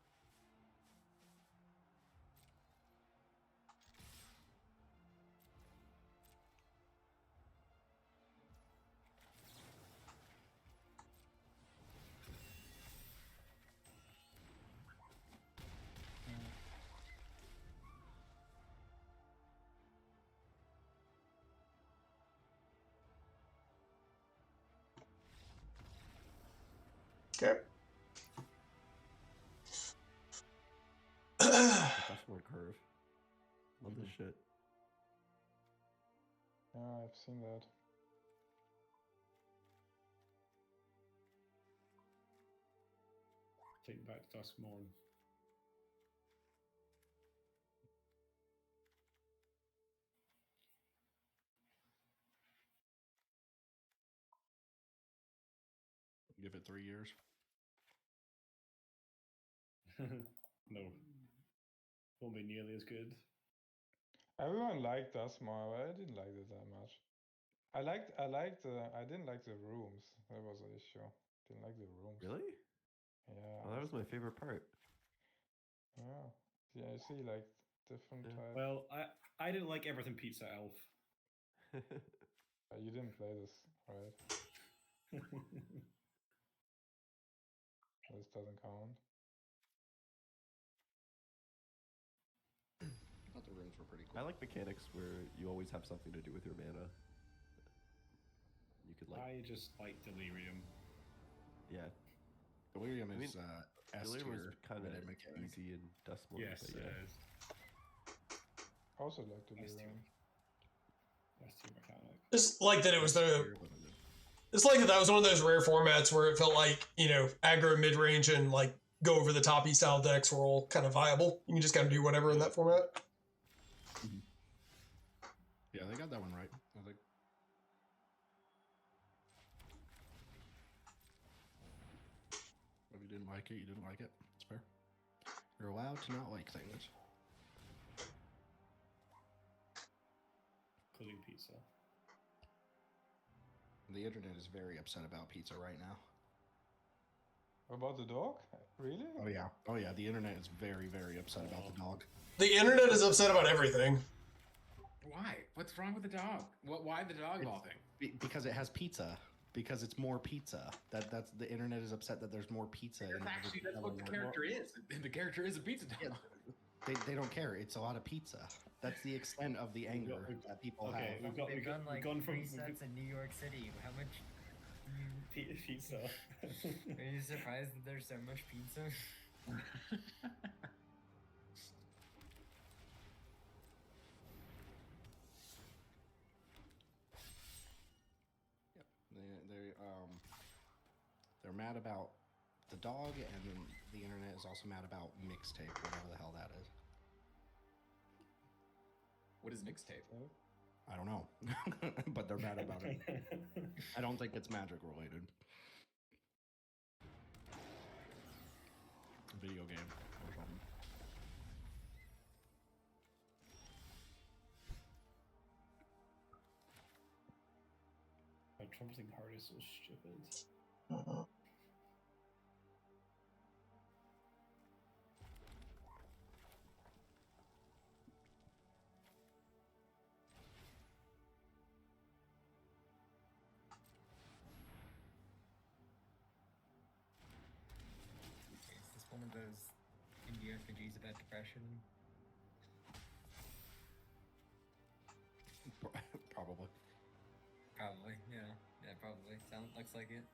Okay. That's one curve. Love this shit. Yeah, I've seen that. Take back to Duskmorn. Give it 3 years. No. Won't be nearly as good. Everyone liked Dustmore, but I didn't like it that much. I didn't like the rooms. That was the issue. Didn't like the rooms. Really? Yeah. Oh, that was my favorite part. Yeah. Yeah, I see like different Yeah. type. Well, I didn't like everything Pizza Elf. You didn't play this, right? This doesn't count. I thought the rooms were pretty cool. I like mechanics where you always have something to do with your mana. You could like, I just like Delirium. yeah. Delirium I mean, is S Delirium was tier kind of rated mechanic. easy in Dustmore. Yes, but it yeah. is. Also like to Nice do tier. Nice tier mechanic. Just like that it was the. Tier limited. It's like that was one of those rare formats where it felt like, you know, aggro mid range and like go over the toppy style decks were all kind of viable. You can just kind of do whatever in that format. Yeah, they got that one right. I think. If you didn't like it, you didn't like it. It's fair. You're allowed to not like things. Including pizza. The internet is very upset about pizza right now. About the dog? Really? Oh yeah. Oh yeah. The internet is very, very upset about the dog. The internet is upset about everything. Why? What's wrong with the dog? Why the dog ball thing? Because it has pizza. Because it's more pizza. That's the internet is upset that there's more pizza. That's actually that's what the character is. The character is a pizza dog. Yeah, they don't care. It's a lot of pizza. That's the extent of the anger that people okay, have. we've done like gone from 3 sets in New York City. How much? pizza. Are you surprised that there's so much pizza? They're mad about the dog, and then the internet is also mad about mixtape, whatever the hell that is. What is mixtape? I don't know, but they're mad about it. I don't think it's magic related. Video game or something. Trumpeting hard is so stupid. Is this one of those indie RPGs about depression? Probably. Probably, yeah. Yeah, probably. Looks like it.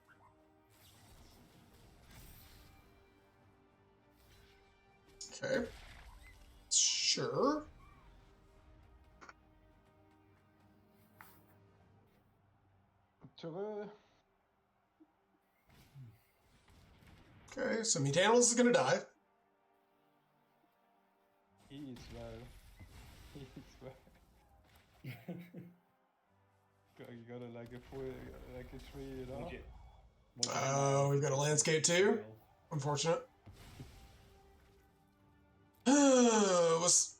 Okay. Sure. Okay, so Mutanimals is gonna die. He eats well. He eats well. You gotta like a tree, you know? Oh, we've got a landscape too. Unfortunate. Was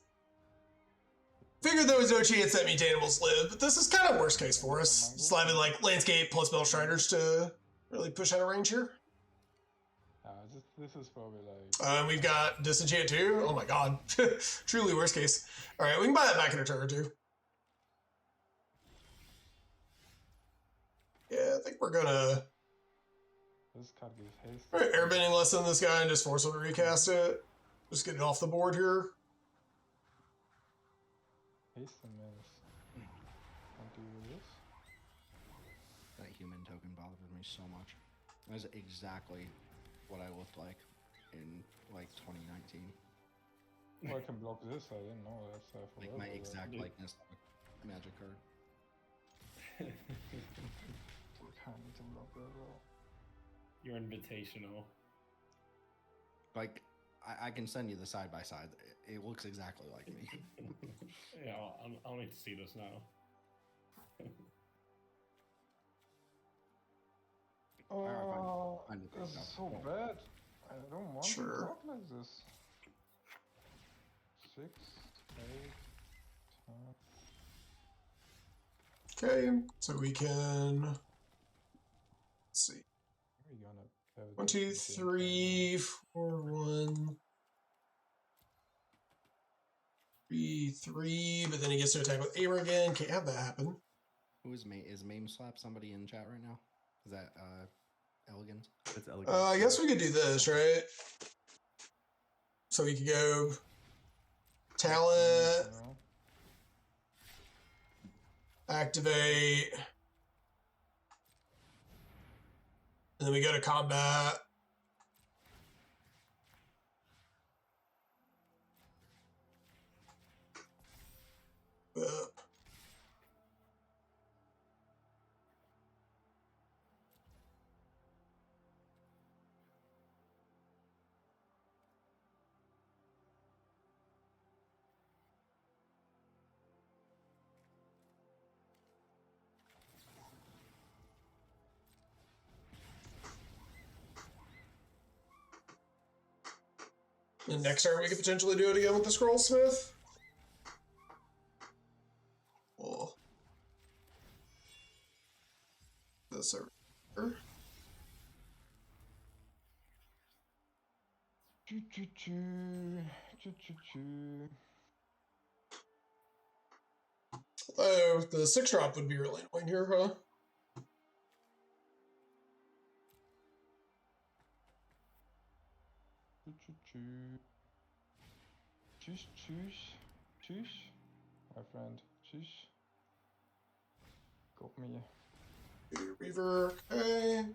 figured there was no chance that Mutanimals live, but this is kind of worst case for us. Slamming like landscape plus Bellstriders to really push out of range here. This is probably like. We've got Disenchant too. Oh my god, truly worst case. All right, we can buy that back in a turn or two. Yeah, I think we're gonna. This card gives haste. All right, airbending less than this guy and just force him to recast it. Just get it off the board here. Haste and menace. Can't do this. That human token bothered me so much. That's exactly what I looked like in like 2019. Oh, I can block this. I didn't know that. I Like forgot my about exact that. likeness to a magic card. I need to block that as well. You're invitational. Like, I can send you the side by side. It looks exactly like me. Yeah, I'll need to see this now. Oh, find the this page is now. so bad. I don't want Sure. to talk like this. 6, 8, 10. Okay, so we can. Let's see. We're gonna have it 1, 2, at the same time 3, 4, 1, 3, 3. But then he gets to attack with Aim again. Can't have that happen. Who is Mame Slap somebody in chat right now? Is that Elegant? It's elegant. I guess we could do this, right? So we could go talent, now. activate, and then we go to combat. And next turn we could potentially do it again with the Scrollsmith. Oh. This over here. Choo choo choo. Choo choo choo. Oh, the 6-drop would be really annoying here, huh? Choo choo choo. Tschüss, tschüss. Tschüss. My friend. Tschüss. Got me. Reaver, okay.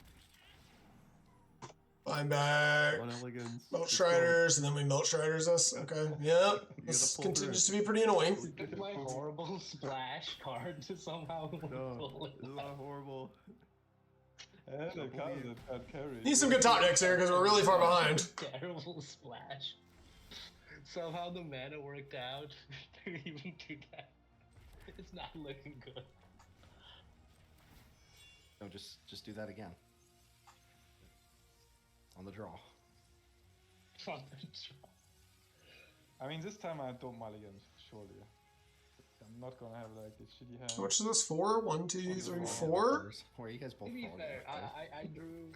Flying back. One elegance. Melt Let's go. Striders, and then we Melt Striders us. Okay, yep. This pull continues to through. be pretty annoying. Took my horrible splash card to somehow No, pull it this is not horrible. And a card that got carried. Need some good top decks here because we're really far behind. Terrible splash. Somehow the mana worked out to even do that. It's not looking good. No, just do that again. On the draw. On the draw. I mean, this time I don't mulligan, surely. I'm not gonna have like a shitty hand. How much is this? 4? 1, 2, 3, 4? Where you guys both To be fall fair, together. I drew.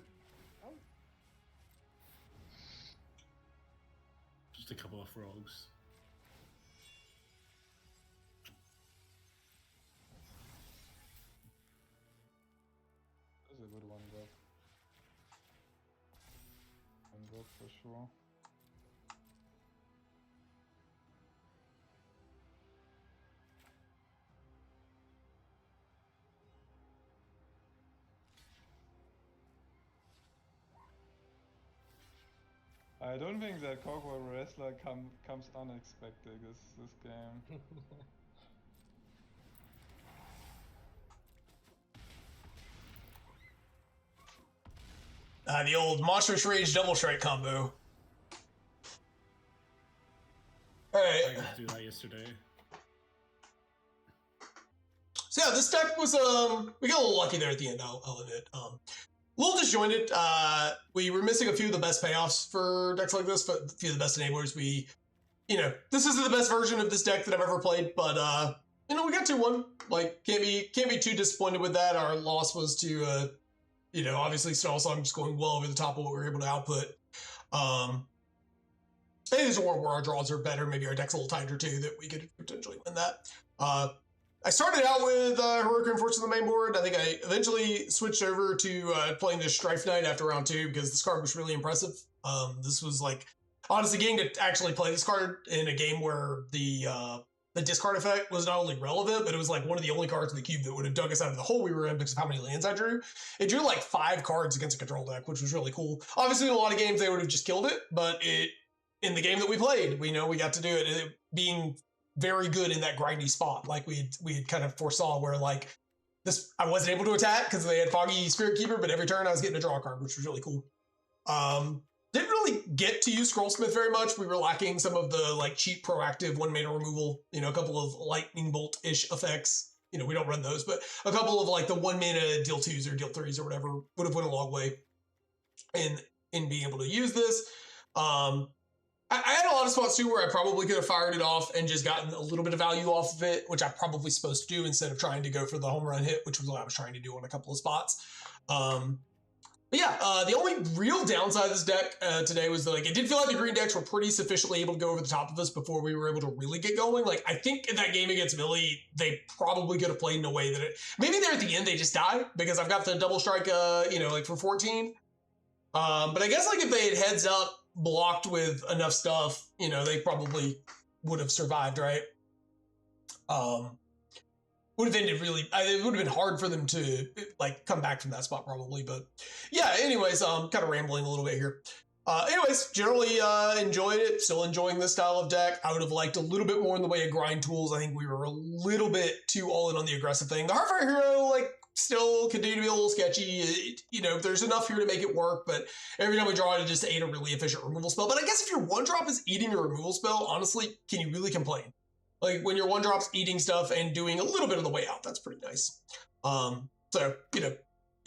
Just a couple of frogs. This is a good one, drop. One drop for sure. I don't think that Cockroach Wrestler comes unexpected this game. The old Monstrous Rage Double Strike combo. Alright. I got to do that yesterday. So yeah, this deck was we got a little lucky there at the end, I'll admit. A little disjointed. We were missing a few of the best payoffs for decks like this, but a few of the best enablers. This isn't the best version of this deck that I've ever played, but we got 2-1. Like, can't be too disappointed with that. Our loss was to obviously Star Song just going well over the top of what we were able to output. I think there's a world where our draws are better. Maybe our deck's a little tighter too, that we could potentially win that. I started out with Heroic Reinforcement on the main board. I think I eventually switched over to playing the Strife Knight after round 2 because this card was really impressive. This was like, honestly, getting to actually play this card in a game where the discard effect was not only relevant, but it was like one of the only cards in the cube that would have dug us out of the hole we were in because of how many lands I drew. It drew like 5 cards against a control deck, which was really cool. Obviously, in a lot of games, they would have just killed it, but in the game that we played, we got to do it being very good in that grindy spot, like we had kind of foresaw, where like this, I wasn't able to attack because they had Foggy Spirit Keeper, but every turn I was getting a draw card, which was really cool. didn't really get to use Scrollsmith very much. We were lacking some of the like cheap proactive 1 mana removal, you know, a couple of lightning bolt-ish effects. You know, we don't run those, but a couple of like the 1 mana deal 2s or deal 3s or whatever would have went a long way in being able to use this. I had a lot of spots too where I probably could have fired it off and just gotten a little bit of value off of it, which I probably supposed to do instead of trying to go for the home run hit, which was what I was trying to do on a couple of spots. But yeah, the only real downside of this deck today was that, like, it did feel like the green decks were pretty sufficiently able to go over the top of us before we were able to really get going. Like, I think in that game against Millie, they probably could have played in a way that maybe there at the end they just die because I've got the double strike, you know, like for 14. But I guess like if they had heads up blocked with enough stuff, you know, they probably would have survived, right? Would have ended really, it would have been hard for them to like come back from that spot probably, but yeah, anyways, kind of rambling a little bit here. Anyways, generally enjoyed it, still enjoying this style of deck. I would have liked a little bit more in the way of grind tools. I think we were a little bit too all in on the aggressive thing. The Heartfire Hero, like, still continue to be a little sketchy. You know, there's enough here to make it work, but every time we draw it, it just ate a really efficient removal spell. But I guess if your 1-drop is eating your removal spell, honestly, can you really complain? Like, when your 1-drop's eating stuff and doing a little bit of the way out, that's pretty nice. So, you know,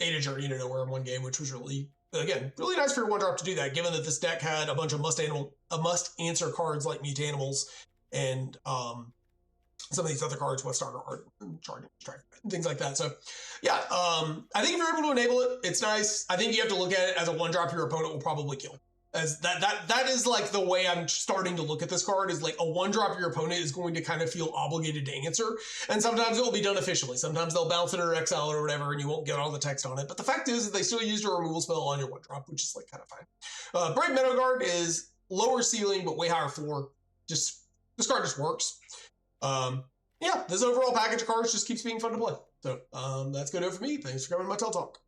ate a Journey to Nowhere in one game, which was really, again, really nice for your 1-drop to do that, given that this deck had a bunch of must-answer cards like Mutanimals and some of these other cards, West Star Art, Charging Strike, things like that. So, yeah, I think if you're able to enable it, it's nice. I think you have to look at it as a 1-drop your opponent will probably kill. As that is like the way I'm starting to look at this card, is like a 1-drop your opponent is going to kind of feel obligated to answer, and sometimes it will be done efficiently. Sometimes they'll bounce it or exile it or whatever, and you won't get all the text on it. But the fact is that they still used a removal spell on your 1-drop, which is like kind of fine. Brave Meadow Guard is lower ceiling but way higher floor. Just this card just works. Yeah, this overall package of cards just keeps being fun to play. So that's gonna do it for me. Thanks for coming to my Tell Talk.